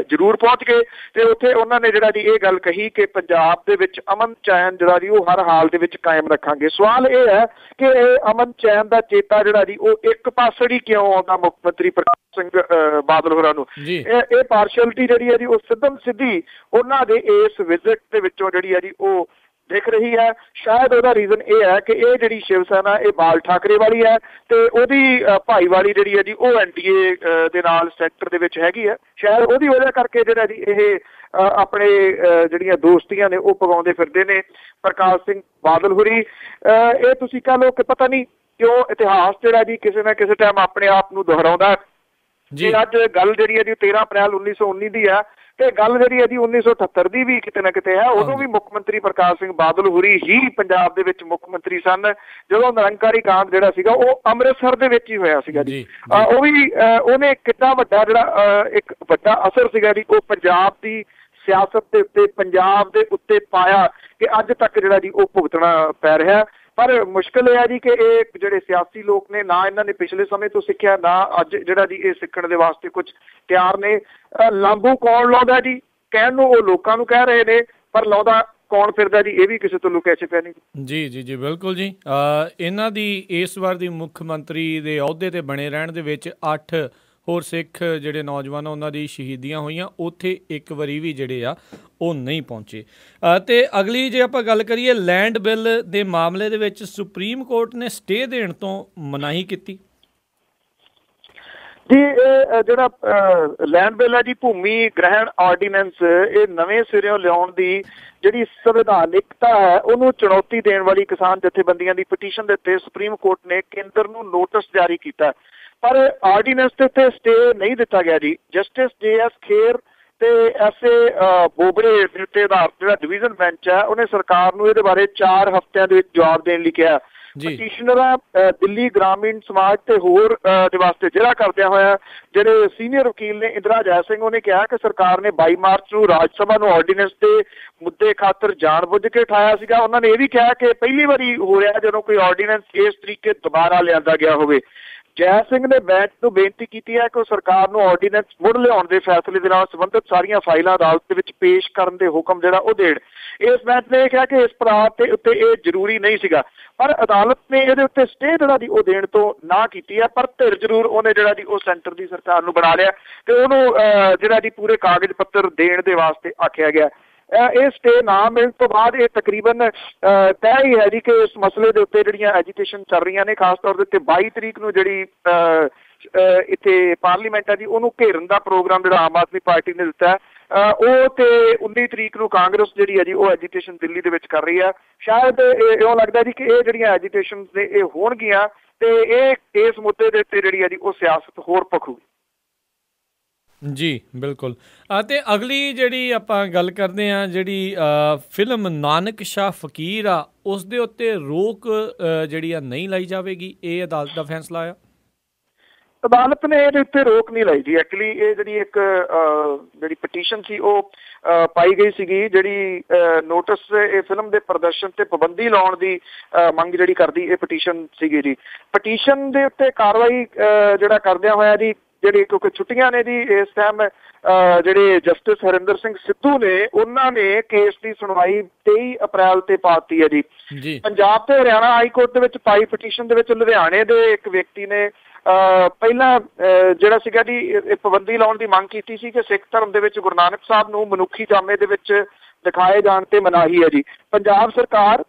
ਜ਼ਰੂਰ ਪਹੁੰਚ ਗਏ। ਤੇ ਉੱਥੇ ਉਹਨਾਂ ਨੇ ਜਿਹੜਾ ਜੀ ਇਹ ਗੱਲ ਕਹੀ ਕਿ ਪੰਜਾਬ ਦੇ ਵਿੱਚ ਅਮਨ ਚੈਨ ਜਿਹੜਾ ਜੀ ਉਹ ਹਰ ਹਾਲ ਦੇ ਵਿੱਚ ਕਾਇਮ ਰੱਖਾਂਗੇ। ਸਵਾਲ ਇਹ ਹੈ ਕਿ ਇਹ ਅਮਨ ਚੈਨ ਦਾ ਚੇਤਾ ਜਿਹੜਾ ਜੀ ਉਹ ਇੱਕ ਪਾਸੜੀ ਕਿਉਂ ਆਉਂਦਾ ਮੁੱਖ ਮੰਤਰੀ ਪ੍ਰਕਾਸ਼ ਸਿੰਘ ਬਾਦਲ ਹੋਰਾਂ ਨੂੰ? ਇਹ ਪਾਰਸ਼ੈਲਿਟੀ ਜਿਹੜੀ ਹੈ ਜੀ ਉਹ ਸਿੱਧੀ ਉਹਨਾਂ ਦੇ ਇਸ ਵਿਜ਼ਿਟ ਦੇ ਵਿੱਚੋਂ ਜਿਹੜੀ ਹੈ ਜੀ ਉਹ ਦਿਖ ਰਹੀ ਹੈ। ਸ਼ਾਇਦ ਉਹਦਾ ਰੀਜ਼ਨ ਇਹ ਹੈ ਕਿ ਇਹ ਜਿਹੜੀ ਸ਼ਿਵ ਸੈਨਾ ਇਹ ਬਾਲ ਠਾਕਰੇ ਵਾਲੀ ਹੈ ਤੇ ਉਹਦੀ ਭਾਈਵਾਲੀ ਜਿਹੜੀ ਹੈ ਜੀ ਉਹ NDA ਦੇ ਨਾਲ ਸੈਕਟਰ ਦੇ ਵਿੱਚ ਹੈਗੀ ਹੈ। ਸ਼ਾਇਦ ਉਹਦੀ ਵਜ੍ਹਾ ਕਰਕੇ ਜਿਹੜਾ ਜੀ ਇਹ ਆਪਣੇ ਜਿਹੜੀਆਂ ਦੋਸਤੀਆਂ ਨੇ ਉਹ ਪਗਾਉਂਦੇ ਫਿਰਦੇ ਨੇ ਪ੍ਰਕਾਸ਼ ਸਿੰਘ ਬਾਦਲ ਹੋਰੀ। ਇਹ ਤੁਸੀਂ ਕਹਿ ਲਓ ਕਿ ਪਤਾ ਨਹੀਂ ਕਿਉਂ ਇਤਿਹਾਸ ਜਿਹੜਾ ਜੀ ਕਿਸੇ ਨਾ ਕਿਸੇ ਟਾਈਮ ਆਪਣੇ ਆਪ ਨੂੰ ਦੁਹਰਾਉਂਦਾ ਜੀ। ਅੱਜ ਗੱਲ ਜਿਹੜੀ ਹੈ ਜੀ 13 ਅਪ੍ਰੈਲ 1919 ਦੀ ਹੈ ਤੇ ਗੱਲ ਜਿਹੜੀ ਹੈ ਜੀ 1978 ਦੀ ਵੀ ਕਿਤੇ ਨਾ ਕਿਤੇ ਹੈ। ਉਦੋਂ ਵੀ ਮੁੱਖ ਮੰਤਰੀ ਪ੍ਰਕਾਸ਼ ਸਿੰਘ ਬਾਦਲ ਹੋਰੀ ਹੀ ਪੰਜਾਬ ਦੇ ਵਿੱਚ ਮੁੱਖ ਮੰਤਰੀ ਸਨ, ਜਦੋਂ ਨਿਰੰਕਾਰੀ ਕਾਂਡ ਜਿਹੜਾ ਸੀਗਾ ਉਹ ਅੰਮ੍ਰਿਤਸਰ ਦੇ ਵਿੱਚ ਹੀ ਹੋਇਆ ਸੀਗਾ ਜੀ। ਉਹ ਵੀ ਉਹਨੇ ਕਿੰਨਾ ਵੱਡਾ ਜਿਹੜਾ ਇੱਕ ਵੱਡਾ ਅਸਰ ਸੀਗਾ ਜੀ ਉਹ ਪੰਜਾਬ ਦੀ ਸਿਆਸਤ ਦੇ ਉੱਤੇ, ਪੰਜਾਬ ਦੇ ਉੱਤੇ ਪਾਇਆ ਕਿ ਅੱਜ ਤੱਕ ਜਿਹੜਾ ਜੀ ਉਹ ਭੁਗਤਣਾ ਪੈ ਰਿਹਾ। ਪਰ ਮੁਸ਼ਕਿਲ ਇਹ ਹੈ ਜੀ ਕਿ ਇਹ ਜਿਹੜੇ ਸਿਆਸੀ ਲੋਕ ਨੇ ਨਾ ਇਹਨਾਂ ਨੇ ਪਿਛਲੇ ਸਮੇਂ ਤੋਂ ਸਿੱਖਿਆ, ਨਾ ਅੱਜ ਜਿਹੜਾ ਜੀ ਇਹ ਸਿੱਖਣ ਦੇ ਵਾਸਤੇ ਕੁਝ ਤਿਆਰ ਨੇ। ਲਾਗੂ ਕੌਣ ਲਾਉਂਦਾ ਜੀ? ਕਹਿਣ ਨੂੰ ਉਹ ਲੋਕਾਂ ਨੂੰ ਕਹਿ ਰਹੇ ਨੇ, ਪਰ ਲਾਉਂਦਾ ਕੌਣ ਫਿਰਦਾ ਜੀ ਇਹ ਵੀ ਕਿਸੇ ਤੋਂ ਲੁਕਿਆ ਛਿਪਿਆ ਨਹੀਂ। ਜੀ ਬਿਲਕੁਲ ਜੀ। ਇਹਨਾਂ ਦੀ ਇਸ ਵਾਰ ਦੀ ਮੁੱਖ ਮੰਤਰੀ ਦੇ ਅਹੁਦੇ ਤੇ ਬਣੇ ਰਹਿਣ ਦੇ ਵਿੱਚ 8 ਹੋਰ ਸਿੱਖ ਜਿਹੜੇ ਨੌਜਵਾਨ ਉਹਨਾਂ ਦੀ ਸ਼ਹੀਦੀਆਂ ਹੋਈਆਂ, ਉੱਥੇ ਇੱਕ ਵਾਰੀ ਵੀ ਜਿਹੜੇ ਆ ਉਹ ਨਹੀਂ ਪਹੁੰਚੇ। ਅਤੇ ਅਗਲੀ ਜੇ ਆਪਾਂ ਗੱਲ ਕਰੀਏ ਲੈਂਡ ਬਿੱਲ ਦੇ ਮਾਮਲੇ ਦੇ ਵਿੱਚ ਸੁਪਰੀਮ ਕੋਰਟ ਨੇ ਸਟੇ ਦੇਣ ਤੋਂ ਮਨਾਹੀ ਕੀਤੀ ਜੀ। ਇਹ ਜਿਹੜਾ ਲੈਂਡ ਬਿੱਲ ਹੈ ਜੀ ਭੂਮੀ ਗ੍ਰਹਿਣ ਆਰਡੀਨੈਂਸ, ਇਹ ਨਵੇਂ ਸਿਰਿਓਂ ਲਿਆਉਣ ਦੀ ਜਿਹੜੀ ਸੰਵਿਧਾਨਿਕਤਾ ਹੈ ਉਹਨੂੰ ਚੁਣੌਤੀ ਦੇਣ ਵਾਲੀ ਕਿਸਾਨ ਜਥੇਬੰਦੀਆਂ ਦੀ ਪਟੀਸ਼ਨ ਦੇ ਉੱਤੇ ਸੁਪਰੀਮ ਕੋਰਟ ਨੇ ਕੇਂਦਰ ਨੂੰ ਨੋਟਿਸ ਜਾਰੀ ਕੀਤਾ, ਪਰ ਆਰਡੀਨੈਂਸ ਦੇ ਉੱਤੇ ਸਟੇ ਨਹੀਂ ਦਿੱਤਾ ਗਿਆ ਜੀ। ਜਸਟਿਸ JS ਖੇਰ ਤੇ SA ਬੋਬੜੇ ਦੇ ਉੱਤੇ ਆਧਾਰਿਤ ਜਿਹੜਾ ਡਿਵੀਜ਼ਨ ਬੈਂਚ ਹੈ ਉਹਨੇ ਸਰਕਾਰ ਨੂੰ ਇਹਦੇ ਬਾਰੇ 4 ਹਫ਼ਤਿਆਂ ਦੇ ਵਿੱਚ ਜਵਾਬ ਦੇਣ ਲਈ ਕਿਹਾ। ਪਟੀਸ਼ਨਰਾਂ ਦਿੱਲੀ ਗ੍ਰਾਮੀਣ ਸਮਾਜ ਤੇ ਹੋਰ ਦੇ ਵਾਸਤੇ ਜਿਹੜਾ ਕਰਦਿਆਂ ਹੋਇਆ ਜਿਹੜੇ ਸੀਨੀਅਰ ਵਕੀਲ ਨੇ ਇੰਦਰਾ ਜੈ ਸਿੰਘ, ਉਹਨੇ ਕਿਹਾ ਕਿ ਸਰਕਾਰ ਨੇ 22 ਮਾਰਚ ਨੂੰ ਰਾਜ ਸਭਾ ਨੂੰ ਆਰਡੀਨੈਂਸ ਦੇ ਮੁੱਦੇ ਖਾਤਰ ਜਾਣ ਬੁੱਝ ਕੇ ਉਠਾਇਆ ਸੀਗਾ। ਉਹਨਾਂ ਨੇ ਇਹ ਵੀ ਕਿਹਾ ਕਿ ਪਹਿਲੀ ਵਾਰੀ ਹੋ ਰਿਹਾ ਜਦੋਂ ਕੋਈ ਆਰਡੀਨੈਂਸ ਇਸ ਤਰੀਕੇ ਦੁਬਾਰਾ ਲਿਆਂਦਾ ਗਿਆ ਹੋਵੇ। ਜੈ ਸਿੰਘ ਨੇ ਬੈਂਚ ਨੂੰ ਬੇਨਤੀ ਕੀਤੀ ਹੈ ਕਿ ਉਹ ਸਰਕਾਰ ਨੂੰ ਆਰਡੀਨੈਂਸ ਮੁੜ ਲਿਆਉਣ ਦੇ ਫੈਸਲੇ ਦੇ ਨਾਲ ਸੰਬੰਧਿਤ ਸਾਰੀਆਂ ਫਾਈਲਾਂ ਅਦਾਲਤ ਦੇ ਵਿੱਚ ਪੇਸ਼ ਕਰਨ ਦੇ ਹੁਕਮ ਜਿਹੜਾ ਉਹ ਦੇਣ। ਇਸ ਬੈਂਚ ਨੇ ਇਹ ਕਿਹਾ ਕਿ ਇਸ ਪੜਾਅ ਤੇ ਉੱਤੇ ਇਹ ਜ਼ਰੂਰੀ ਨਹੀਂ ਸੀਗਾ, ਪਰ ਅਦਾਲਤ ਨੇ ਇਹਦੇ ਉੱਤੇ ਸਟੇ ਜਿਹੜਾ ਦੀ ਉਹ ਦੇਣ ਤੋਂ ਨਾ ਕੀਤੀ ਹੈ। ਪਰ ਧਿਰ ਜ਼ਰੂਰ ਉਹਨੇ ਜਿਹੜਾ ਦੀ ਉਹ ਸੈਂਟਰ ਦੀ ਸਰਕਾਰ ਨੂੰ ਬਣਾ ਲਿਆ ਤੇ ਉਹਨੂੰ ਜਿਹੜਾ ਦੀ ਪੂਰੇ ਕਾਗਜ਼ ਪੱਤਰ ਦੇਣ ਦੇ ਵਾਸਤੇ ਆਖਿਆ ਗਿਆ। ਇਹ ਸਟੇ ਨਾ ਮਿਲਣ ਤੋਂ ਬਾਅਦ ਇਹ ਤਕਰੀਬਨ ਤੈਅ ਹੀ ਹੈ ਜੀ ਕਿ ਇਸ ਮਸਲੇ ਦੇ ਉੱਤੇ ਜਿਹੜੀਆਂ ਐਜੀਟੇਸ਼ਨ ਚੱਲ ਰਹੀਆਂ ਨੇ, ਖਾਸ ਤੌਰ ਦੇ ਉੱਤੇ 22 ਤਰੀਕ ਨੂੰ ਜਿਹੜੀ ਇੱਥੇ ਪਾਰਲੀਮੈਂਟ ਹੈ ਜੀ ਉਹਨੂੰ ਘੇਰਨ ਦਾ ਪ੍ਰੋਗਰਾਮ ਜਿਹੜਾ ਆਮ ਆਦਮੀ ਪਾਰਟੀ ਨੇ ਦਿੱਤਾ ਉਹ ਤੇ 19 ਤਰੀਕ ਨੂੰ ਕਾਂਗਰਸ ਜਿਹੜੀ ਹੈ ਜੀ ਉਹ ਐਜੀਟੇਸ਼ਨ ਦਿੱਲੀ ਦੇ ਵਿੱਚ ਕਰ ਰਹੀ ਹੈ। ਸ਼ਾਇਦ ਇਉਂ ਲੱਗਦਾ ਜੀ ਕਿ ਇਹ ਜਿਹੜੀਆਂ ਐਜੀਟੇਸ਼ਨ ਨੇ ਇਹ ਹੋਣਗੀਆਂ ਤੇ ਇਹ ਇਸ ਮੁੱਦੇ ਦੇ ਉੱਤੇ ਜਿਹੜੀ ਹੈ ਜੀ ਉਹ ਸਿਆਸਤ ਹੋਰ ਭਖੂਗੀ। ਜੀ ਬਿਲਕੁਲ। ਅਤੇ ਅਗਲੀ ਜਿਹੜੀ ਆਪਾਂ ਗੱਲ ਕਰਦੇ ਹਾਂ, ਜਿਹੜੀ ਫਿਲਮ ਨਾਨਕ ਸ਼ਾਹ ਫਕੀਰ ਆ ਉਸ ਦੇ ਉੱਤੇ ਰੋਕ ਜਿਹੜੀ ਆ ਨਹੀਂ ਲਾਈ ਜਾਵੇਗੀ, ਇਹ ਅਦਾਲਤ ਦਾ ਫੈਸਲਾ ਆ। ਅਦਾਲਤ ਨੇ ਇਹਦੇ ਉੱਤੇ ਰੋਕ ਨਹੀਂ ਲਾਈ ਜੀ। ਐਕਚੁਅਲੀ ਇਹ ਜਿਹੜੀ ਇੱਕ ਜਿਹੜੀ ਪਟੀਸ਼ਨ ਸੀ ਉਹ ਪਾਈ ਗਈ ਸੀਗੀ, ਜਿਹੜੀ ਨੋਟਿਸ ਇਹ ਫਿਲਮ ਦੇ ਪ੍ਰਦਰਸ਼ਨ ਤੇ ਪਾਬੰਦੀ ਲਾਉਣ ਦੀ ਮੰਗ ਜਿਹੜੀ ਕਰਦੀ ਇਹ ਪਟੀਸ਼ਨ ਸੀਗੀ ਜੀ। ਪਟੀਸ਼ਨ ਦੇ ਉੱਤੇ ਕਾਰਵਾਈ ਜਿਹੜਾ ਕਰਦਿਆਂ ਹੋਇਆ ਜੀ, ਜਿਹੜੀ ਕਿਉਂਕਿ ਛੁੱਟੀਆਂ ਨੇ ਜੀ ਇਸ ਟਾਈਮ, ਜਿਹੜੇ ਜਸਟਿਸ ਹਰਿੰਦਰ ਸਿੰਘ ਸਿੱਧੂ ਨੇ ਉਹਨਾਂ ਨੇ ਕੇਸ ਦੀ ਸੁਣਵਾਈ 23 ਅਪ੍ਰੈਲ ਤੇ ਪਾਤੀ ਹੈ ਜੀ। ਪੰਜਾਬ ਤੇ ਹਰਿਆਣਾ ਹਾਈ ਕੋਰਟ ਦੇ ਵਿੱਚ ਪਾਈ ਪਟੀਸ਼ਨ ਦੇ ਵਿੱਚ ਲੁਧਿਆਣੇ ਦੇ ਇੱਕ ਵਿਅਕਤੀ ਨੇ ਪਹਿਲਾਂ ਜਿਹੜਾ ਸੀਗਾ ਜੀ ਇਹ ਪਾਬੰਦੀ ਲਾਉਣ ਦੀ ਮੰਗ ਕੀਤੀ ਸੀ ਕਿ ਸਿੱਖ ਧਰਮ ਦੇ ਵਿੱਚ ਗੁਰੂ ਨਾਨਕ ਸਾਹਿਬ ਨੂੰ ਮਨੁੱਖੀ ਜਾਮੇ ਦੇ ਵਿੱਚ ਦਿਖਾਏ ਜਾਣ ਤੇ ਮਨਾਹੀ ਹੈ ਜੀ। ਪੰਜਾਬ ਸਰਕਾਰ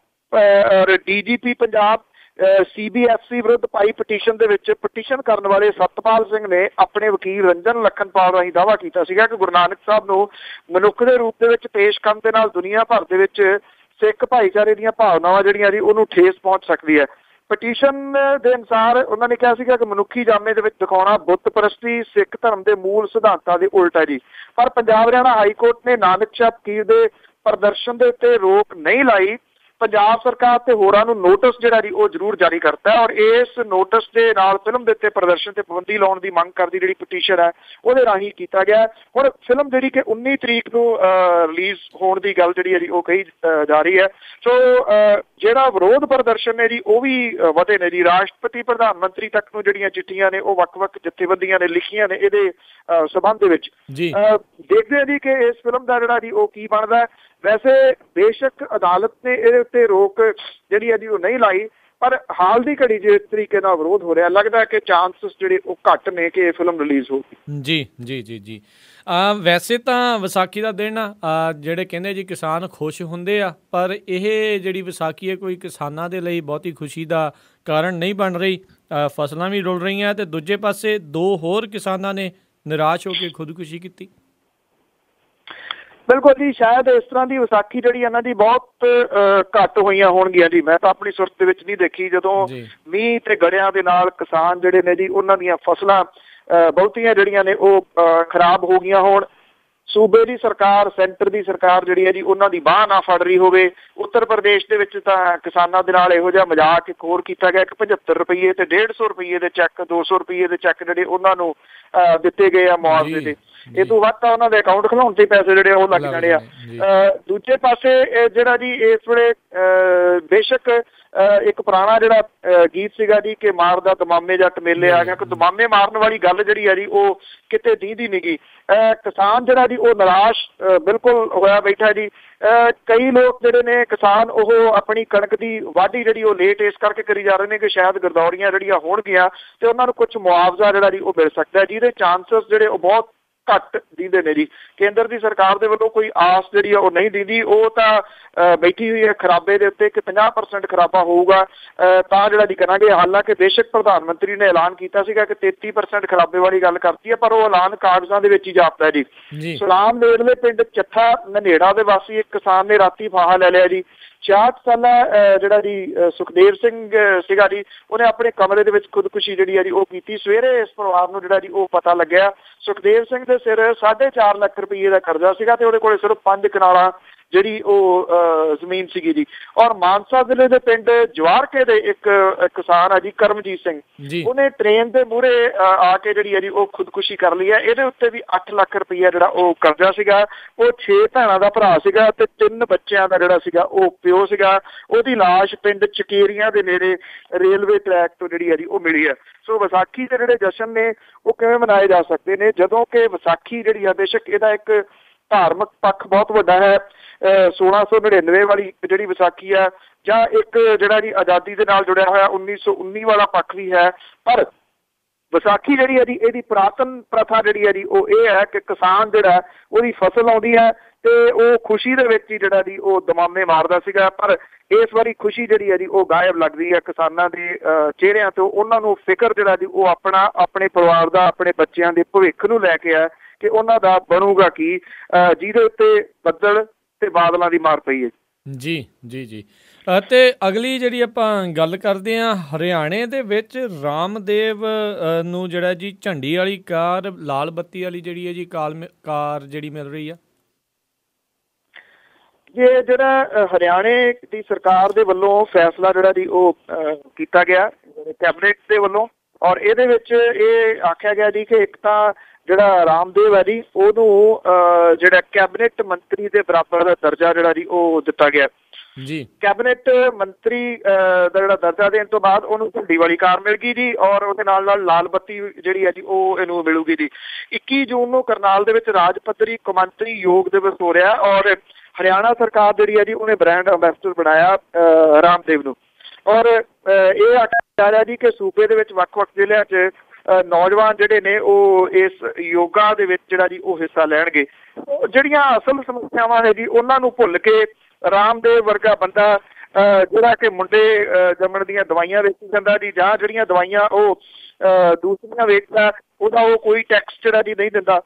DGP ਪੰਜਾਬ CBSE ਵਿਰੁੱਧ ਪਾਈ ਪਟੀਸ਼ਨ ਦੇ ਵਿੱਚ ਪਟੀਸ਼ਨ ਕਰਨ ਵਾਲੇ ਸਤਪਾਲ ਸਿੰਘ ਨੇ ਆਪਣੇ ਵਕੀਲ ਰੰਜਨ ਲਖਨਪਾਲ ਰਾਹੀਂ ਦਾਅਵਾ ਕੀਤਾ ਸੀਗਾ ਕਿ ਗੁਰੂ ਨਾਨਕ ਸਾਹਿਬ ਨੂੰ ਮਨੁੱਖ ਦੇ ਰੂਪ ਦੇ ਵਿੱਚ ਪੇਸ਼ ਕਰਨ ਦੇ ਨਾਲ ਦੁਨੀਆ ਭਰ ਦੇ ਵਿੱਚ ਸਿੱਖ ਭਾਈਚਾਰੇ ਦੀਆਂ ਭਾਵਨਾਵਾਂ ਜਿਹੜੀਆਂ ਜੀ ਉਹਨੂੰ ਠੇਸ ਪਹੁੰਚ ਸਕਦੀ ਹੈ। ਪਟੀਸ਼ਨ ਦੇ ਅਨੁਸਾਰ ਉਹਨਾਂ ਨੇ ਕਿਹਾ ਸੀਗਾ ਕਿ ਮਨੁੱਖੀ ਜਾਮੇ ਦੇ ਵਿੱਚ ਦਿਖਾਉਣਾ ਬੁੱਤ ਪ੍ਰਸਤੀ ਸਿੱਖ ਧਰਮ ਦੇ ਮੂਲ ਸਿਧਾਂਤਾਂ ਦੇ ਉਲਟ ਹੈ ਜੀ। ਪਰ ਪੰਜਾਬ ਹਰਿਆਣਾ ਹਾਈ ਕੋਰਟ ਨੇ ਨਾਨਕ ਸ਼ਾਹ ਫਕੀਰ ਦੇ ਪ੍ਰਦਰਸ਼ਨ ਦੇ ਉੱਤੇ ਰੋਕ ਨਹੀਂ ਲਾਈ। ਪੰਜਾਬ ਸਰਕਾਰ ਤੇ ਹੋਰਾਂ ਨੂੰ ਨੋਟਿਸ ਜਿਹੜਾ ਜੀ ਉਹ ਜ਼ਰੂਰ ਜਾਰੀ ਕਰਤਾ ਔਰ ਇਸ ਨੋਟਿਸ ਦੇ ਨਾਲ ਫਿਲਮ ਦੇ ਉੱਤੇ ਪ੍ਰਦਰਸ਼ਨ ਤੇ ਪਾਬੰਦੀ ਲਾਉਣ ਦੀ ਮੰਗ ਕਰਦੀ ਜਿਹੜੀ ਪਟੀਸ਼ਨ ਹੈ ਉਹਦੇ ਰਾਹੀਂ ਕੀਤਾ ਗਿਆ। ਹੁਣ ਫਿਲਮ ਜਿਹੜੀ ਕਿ 19 ਤਰੀਕ ਨੂੰ ਰਿਲੀਜ਼ ਹੋਣ ਦੀ ਗੱਲ ਜਿਹੜੀ ਹੈ ਜੀ ਉਹ ਕਹੀ ਜਾ ਰਹੀ ਹੈ। ਸੋ ਜਿਹੜਾ ਵਿਰੋਧ ਪ੍ਰਦਰਸ਼ਨ ਨੇ ਜੀ ਉਹ ਵੀ ਵਧੇ ਨੇ ਜੀ। ਰਾਸ਼ਟਰਪਤੀ ਪ੍ਰਧਾਨ ਮੰਤਰੀ ਤੱਕ ਨੂੰ ਜਿਹੜੀਆਂ ਚਿੱਠੀਆਂ ਨੇ ਉਹ ਵੱਖ-ਵੱਖ ਜਥੇਬੰਦੀਆਂ ਨੇ ਲਿਖੀਆਂ ਨੇ ਇਹਦੇ ਸਬੰਧ ਦੇ ਵਿੱਚ। ਦੇਖਦੇ ਹਾਂ ਜੀ ਕਿ ਇਸ ਫਿਲਮ ਦਾ ਜਿਹੜਾ ਜੀ ਉਹ ਕੀ ਬਣਦਾ। ਵੈਸੇ ਬੇਸ਼ੱਕ ਅਦਾਲਤ ਨੇ ਇਹਦੇ ਉੱਤੇ ਰੋਕ ਜਿਹੜੀ ਹੈ ਜੀ ਉਹ ਨਹੀਂ ਲਾਈ, ਪਰ ਹਾਲ ਦੀ ਘੜੀ ਜਿਸ ਤਰੀਕੇ ਨਾਲ ਵਿਰੋਧ ਹੋ ਰਿਹਾ ਲੱਗਦਾ ਕਿ ਚਾਂਸਸ ਜਿਹੜੇ ਉਹ ਘੱਟ ਨੇ ਕਿ ਇਹ ਫਿਲਮ ਰਿਲੀਜ਼ ਹੋਊਗੀ। ਜੀ ਵੈਸੇ ਤਾਂ ਵਿਸਾਖੀ ਦਾ ਦਿਨ ਆ, ਜਿਹੜੇ ਕਹਿੰਦੇ ਜੀ ਕਿਸਾਨ ਖੁਸ਼ ਹੁੰਦੇ ਆ, ਪਰ ਇਹ ਜਿਹੜੀ ਵਿਸਾਖੀ ਹੈ ਕੋਈ ਕਿਸਾਨਾਂ ਦੇ ਲਈ ਬਹੁਤੀ ਖੁਸ਼ੀ ਦਾ ਕਾਰਨ ਨਹੀਂ ਬਣ ਰਹੀ। ਫਸਲਾਂ ਵੀ ਰੁਲ ਰਹੀਆਂ ਤੇ ਦੂਜੇ ਪਾਸੇ 2 ਹੋਰ ਕਿਸਾਨਾਂ ਨੇ ਨਿਰਾਸ਼ ਹੋ ਕੇ ਖੁਦਕੁਸ਼ੀ ਕੀਤੀ। ਬਿਲਕੁਲ ਜੀ, ਸ਼ਾਇਦ ਇਸ ਤਰ੍ਹਾਂ ਦੀ ਵਿਸਾਖੀ ਜਿਹੜੀ ਇਹਨਾਂ ਦੀ ਬਹੁਤ ਘੱਟ ਹੋਈਆਂ ਹੋਣਗੀਆਂ ਜੀ। ਮੈਂ ਤਾਂ ਆਪਣੀ ਸੁਰਤ ਦੇ ਵਿੱਚ ਨਹੀਂ ਦੇਖੀ। ਜਦੋਂ ਮੀਂਹ ਤੇ ਗੜਿਆਂ ਦੇ ਨਾਲ ਕਿਸਾਨ ਜਿਹੜੇ ਨੇ ਜੀ ਉਹਨਾਂ ਦੀਆਂ ਫਸਲਾਂ ਬਹੁਤੀਆਂ ਜਿਹੜੀਆਂ ਨੇ ਉਹ ਖਰਾਬ ਹੋ ਗਈਆਂ ਹੋਣ, ਸੂਬੇ ਦੀ ਸਰਕਾਰ ਸੈਂਟਰ ਦੀ ਸਰਕਾਰ ਜਿਹੜੀ ਹੈ ਜੀ ਉਹਨਾਂ ਦੀ ਬਾਂਹ ਨਾ ਫੜ ਰਹੀ ਹੋਵੇ। ਉੱਤਰ ਪ੍ਰਦੇਸ਼ ਦੇ ਵਿੱਚ ਤਾਂ ਕਿਸਾਨਾਂ ਦੇ ਨਾਲ ਇਹੋ ਜਿਹਾ ਮਜ਼ਾਕ ਇੱਕ ਹੋਰ ਕੀਤਾ ਗਿਆ ਕਿ 75 ਰੁਪਈਏ ਤੇ 150 ਰੁਪਈਏ ਦੇ ਚੈੱਕ, 200 ਰੁਪਈਏ ਦੇ ਚੈੱਕ ਜਿਹੜੇ ਉਹਨਾਂ ਨੂੰ ਦਿੱਤੇ ਗਏ ਆ ਮੁਆਵਜ਼ੇ ਦੇ। ਇਹ ਤੋਂ ਵੱਧ ਤਾਂ ਉਹਨਾਂ ਦੇ ਅਕਾਊਂਟ ਖੁਲਾਉਣ ਤੇ ਪੈਸੇ ਜਿਹੜੇ ਉਹ ਲੱਗ ਜਾਣੇ ਆ। ਦੂਜੇ ਪਾਸੇ ਜਿਹੜਾ ਜੀ ਇਸ ਵੇਲੇ ਬੇਸ਼ੱਕ ਇੱਕ ਪੁਰਾਣਾ ਜਿਹੜਾ ਗੀਤ ਸੀਗਾ ਜੀ ਕਿ ਮਾਰਦਾ ਦਮਾਮੇ ਜੱਟ ਮੇਲੇ ਆ ਗਿਆ, ਕਿ ਦਮਾਮੇ ਮਾਰਨ ਵਾਲੀ ਗੱਲ ਜਿਹੜੀ ਆ ਜੀ ਉਹ ਕਿਤੇ ਦੀਂਦੀ ਨੀ ਗੀ। ਕਿਸਾਨ ਜਿਹੜਾ ਜੀ ਉਹ ਨਿਰਾਸ਼ ਬਿਲਕੁਲ ਹੋਇਆ ਬੈਠਾ ਜੀ। ਕਈ ਲੋਕ ਜਿਹੜੇ ਨੇ ਕਿਸਾਨ ਉਹ ਆਪਣੀ ਕਣਕ ਦੀ ਵਾਢੀ ਜਿਹੜੀ ਉਹ ਲੇਟ ਇਸ ਕਰਕੇ ਕਰੀ ਜਾ ਰਹੇ ਨੇ ਕਿ ਸ਼ਾਇਦ ਗਰਦੌਰੀਆਂ ਜਿਹੜੀਆਂ ਹੋਣਗੀਆਂ ਤੇ ਉਹਨਾਂ ਨੂੰ ਕੁਝ ਮੁਆਵਜ਼ਾ ਜਿਹੜਾ ਜੀ ਉਹ ਮਿਲ ਸਕਦਾ, ਜਿਹਦੇ ਚਾਂਸਸ ਜਿਹੜੇ ਉਹ ਬਹੁਤ ਘੱਟ ਦਿੰਦੇ ਨੇ ਜੀ। ਕੇਂਦਰ ਦੀ ਸਰਕਾਰ ਦੇ ਵੱਲੋਂ ਕੋਈ ਆਸ ਜਿਹੜੀ ਆ ਉਹ ਨਹੀਂ ਦਿੰਦੀ। ਉਹ ਤਾਂ ਬੈਠੀ ਹੋਈ ਹੈ ਖਰਾਬੇ ਦੇ ਉੱਤੇ ਕਿ 50% ਖਰਾਬਾ ਹੋਊਗਾ ਤਾਂ ਜਿਹੜਾ ਦੀ ਕਰਾਂਗੇ। ਹਾਲਾਂਕਿ ਬੇਸ਼ੱਕ ਪ੍ਰਧਾਨ ਮੰਤਰੀ ਨੇ ਐਲਾਨ ਕੀਤਾ ਸੀਗਾ ਕਿ 33% ਖਰਾਬੇ ਵਾਲੀ ਗੱਲ ਕਰਤੀ ਹੈ, ਪਰ ਉਹ ਐਲਾਨ ਕਾਗਜ਼ਾਂ ਦੇ ਵਿੱਚ ਹੀ ਜਾਪਦਾ ਜੀ। ਸੁਨਾਮ ਨੇੜਲੇ ਪਿੰਡ ਚੱਠਾ ਨਨੇੜਾ ਦੇ ਵਾਸੀ ਇੱਕ ਕਿਸਾਨ ਨੇ ਰਾਤੀ ਫਾਹਾ ਲੈ ਲਿਆ ਜੀ। 66 ਸਾਲਾ ਜਿਹੜਾ ਜੀ ਸੁਖਦੇਵ ਸਿੰਘ ਸੀਗਾ ਜੀ, ਉਹਨੇ ਆਪਣੇ ਕਮਰੇ ਦੇ ਵਿੱਚ ਖੁਦਕੁਸ਼ੀ ਜਿਹੜੀ ਹੈ ਜੀ ਉਹ ਕੀਤੀ। ਸਵੇਰੇ ਇਸ ਪਰਿਵਾਰ ਨੂੰ ਜਿਹੜਾ ਜੀ ਉਹ ਪਤਾ ਲੱਗਿਆ। ਸੁਖਦੇਵ ਸਿੰਘ ਦੇ ਸਿਰ 4.5 ਲੱਖ ਰੁਪਈਏ ਦਾ ਕਰਜ਼ਾ ਸੀਗਾ ਤੇ ਉਹਦੇ ਕੋਲ ਸਿਰਫ 5 ਕਨਾਲਾਂ ਜਿਹੜੀ ਉਹ ਜ਼ਮੀਨ ਸੀਗੀ ਜੀ। ਔਰ ਮਾਨਸਾ ਜ਼ਿਲ੍ਹੇ ਦੇ ਪਿੰਡ ਜਵਾਰਕੇ ਦੇ ਇੱਕ ਕਿਸਾਨ ਆ ਜੀ ਕਰਮਜੀਤ ਸਿੰਘ, ਉਹਨੇ ਟ੍ਰੇਨ ਦੇ ਮੂਹਰੇ ਆ ਕੇ ਜਿਹੜੀ ਹੈ ਜੀ ਉਹ ਖੁਦਕੁਸ਼ੀ ਕਰ ਲਈ ਹੈ। ਇਹਦੇ ਉੱਤੇ ਵੀ 8 ਲੱਖ ਰੁਪਈਆ ਜਿਹੜਾ ਉਹ ਕਰਜ਼ਾ ਸੀਗਾ। ਉਹ 6 ਭੈਣਾਂ ਦਾ ਭਰਾ ਸੀਗਾ ਤੇ 3 ਬੱਚਿਆਂ ਦਾ ਜਿਹੜਾ ਸੀਗਾ ਉਹ ਪਿਓ ਸੀਗਾ। ਉਹਦੀ ਲਾਸ਼ ਪਿੰਡ ਚਕੇਰੀਆਂ ਦੇ ਨੇੜੇ ਰੇਲਵੇ ਟਰੈਕ ਤੋਂ ਜਿਹੜੀ ਹੈ ਜੀ ਉਹ ਮਿਲੀ ਹੈ। ਸੋ ਵਿਸਾਖੀ ਦੇ ਜਿਹੜੇ ਜਸ਼ਨ ਨੇ ਉਹ ਕਿਵੇਂ ਮਨਾਏ ਜਾ ਸਕਦੇ ਨੇ, ਜਦੋਂ ਕਿ ਵਿਸਾਖੀ ਜਿਹੜੀ ਆ ਬੇਸ਼ੱਕ ਇਹਦਾ ਇੱਕ ਧਾਰਮਿਕ ਪੱਖ ਬਹੁਤ ਵੱਡਾ ਹੈ। 1699 ਵਾਲੀ ਜਿਹੜੀ ਵਿਸਾਖੀ ਹੈ, ਜਾਂ ਇੱਕ ਜਿਹੜਾ ਜੀ ਆਜ਼ਾਦੀ ਦੇ ਨਾਲ ਜੁੜਿਆ ਹੋਇਆ 1919 ਵਾਲਾ ਪੱਖ ਵੀ ਹੈ। ਪਰ ਵਿਸਾਖੀ ਜਿਹੜੀ ਹੈ ਜੀ ਇਹਦੀ ਪੁਰਾਤਨ ਪ੍ਰਥਾ ਜਿਹੜੀ ਹੈ ਜੀ ਉਹ ਇਹ ਹੈ ਕਿ ਕਿਸਾਨ ਜਿਹੜਾ ਉਹਦੀ ਫਸਲ ਆਉਂਦੀ ਹੈ ਤੇ ਉਹ ਖੁਸ਼ੀ ਦੇ ਵਿੱਚ ਹੀ ਜਿਹੜਾ ਜੀ ਉਹ ਦਮਾਮੇ ਮਾਰਦਾ ਸੀਗਾ। ਪਰ ਇਸ ਵਾਰੀ ਖੁਸ਼ੀ ਜਿਹੜੀ ਹੈ ਜੀ ਉਹ ਗਾਇਬ ਲੱਗਦੀ ਹੈ ਕਿਸਾਨਾਂ ਦੇ ਚਿਹਰਿਆਂ ਤੋਂ। ਉਹਨਾਂ ਨੂੰ ਫਿਕਰ ਜਿਹੜਾ ਜੀ ਉਹ ਆਪਣੇ ਪਰਿਵਾਰ ਦਾ, ਆਪਣੇ ਬੱਚਿਆਂ ਦੇ ਭਵਿੱਖ ਨੂੰ ਲੈ ਕੇ ਹੈ ਕਿ ਉਹਨਾਂ ਦਾ ਬਣੂਗਾ ਕੀ, ਜਿਹਦੇ ਉੱਤੇ ਬੱਦਲ ਤੇ ਬਾਦਲਾਂ ਦੀ ਮਾਰ ਪਈ ਹੈ। ਜੀ ਜੀ ਜੀ। ਅਤੇ ਅਗਲੀ ਜਿਹੜੀ ਆਪਾਂ ਗੱਲ ਕਰਦੇ ਹਾਂ, ਹਰਿਆਣੇ ਦੇ ਵਿੱਚ ਰਾਮਦੇਵ ਨੂੰ ਜਿਹੜਾ ਜੀ ਝੰਡੀ ਵਾਲੀ ਕਾਰ, ਲਾਲ ਬੱਤੀ ਵਾਲੀ ਜਿਹੜੀ ਹੈ ਜੀ ਕਾਰ ਜਿਹੜੀ ਮਿਲ ਰਹੀ ਆ। ਇਹ ਜਿਹੜਾ ਹਰਿਆਣੇ ਦੀ ਸਰਕਾਰ ਦੇ ਵੱਲੋਂ ਫੈਸਲਾ ਜਿਹੜਾ ਜੀ ਉਹ ਕੀਤਾ ਗਿਆ ਕੈਬਨਿਟ ਦੇ ਵੱਲੋਂ, ਔਰ ਇਹਦੇ ਵਿੱਚ ਇਹ ਆਖਿਆ ਗਿਆ ਜੀ ਕਿ ਇੱਕ ਤਾਂ ਜਿਹੜਾ ਰਾਮਦੇਵ ਹੈ ਜੀ ਉਹਨੂੰ ਜਿਹੜਾ ਕੈਬਨਿਟ ਮੰਤਰੀ ਦੇ ਬਰਾਬਰ ਦਾ ਦਰਜਾ ਜਿਹੜਾ ਜੀ ਉਹ ਦਿੱਤਾ ਗਿਆ ਜੀ। ਕੈਬਨਿਟ ਮੰਤਰੀ ਦਾ ਜਿਹੜਾ ਦਰਜਾ ਦੇਣ ਤੋਂ ਬਾਅਦ ਉਹਨੂੰ ਝੰਡੀ ਵਾਲੀ ਕਾਰ ਮਿਲ ਗਈ ਜੀ, ਔਰ ਉਹਦੇ ਨਾਲ ਲਾਲ ਬੱਤੀ ਜਿਹੜੀ ਹੈ ਜੀ ਉਹ ਇਹਨੂੰ ਮਿਲੂਗੀ ਜੀ। 21 ਜੂਨ ਨੂੰ ਕਰਨਾਲ ਦੇ ਵਿੱਚ ਰਾਜ ਪੱਧਰੀ ਕੌਮਾਂਤਰੀ ਯੋਗ ਦਿਵਸ ਹੋ ਰਿਹਾ, ਔਰ ਹਰਿਆਣਾ ਸਰਕਾਰ ਜਿਹੜੀ ਹੈ ਜੀ ਉਹਨੇ ਬ੍ਰਾਂਡ ਅੰਬੈਸਡਰ ਬਣਾਇਆ ਰਾਮਦੇਵ ਨੂੰ। ਔਰ ਇਹ ਆਖਿਆ ਜਾ ਰਿਹਾ ਜੀ ਕਿ ਸੂਬੇ ਦੇ ਵਿੱਚ ਵੱਖ-ਵੱਖ ਜ਼ਿਲ੍ਹਿਆਂ 'ਚ ਨੌਜਵਾਨ ਜਿਹੜੇ ਨੇ ਉਹ ਇਸ ਯੋਗਾ ਦੇ ਵਿੱਚ ਜਿਹੜਾ ਜੀ ਉਹ ਹਿੱਸਾ ਲੈਣਗੇ। ਜਿਹੜੀਆਂ ਅਸਲ ਸਮੱਸਿਆਵਾਂ ਨੇ ਜੀ ਉਹਨਾਂ ਨੂੰ ਭੁੱਲ ਕੇ ਰਾਮਦੇਵ ਵਰਗਾ ਬੰਦਾ ਜਿਹੜਾ ਕਿ ਮੁੰਡੇ ਜੰਮਣ ਦੀਆਂ ਦਵਾਈਆਂ ਵੇਚੀ ਜਾਂਦਾ ਜੀ, ਜਾਂ ਜਿਹੜੀਆਂ ਦਵਾਈਆਂ ਉਹ ਦੂਸਰੀਆਂ ਵੇਚਦਾ, ਉਹਦਾ ਉਹ ਕੋਈ ਟੈਕਸ ਜਿਹੜਾ ਜੀ ਨਹੀਂ ਦਿੰਦਾ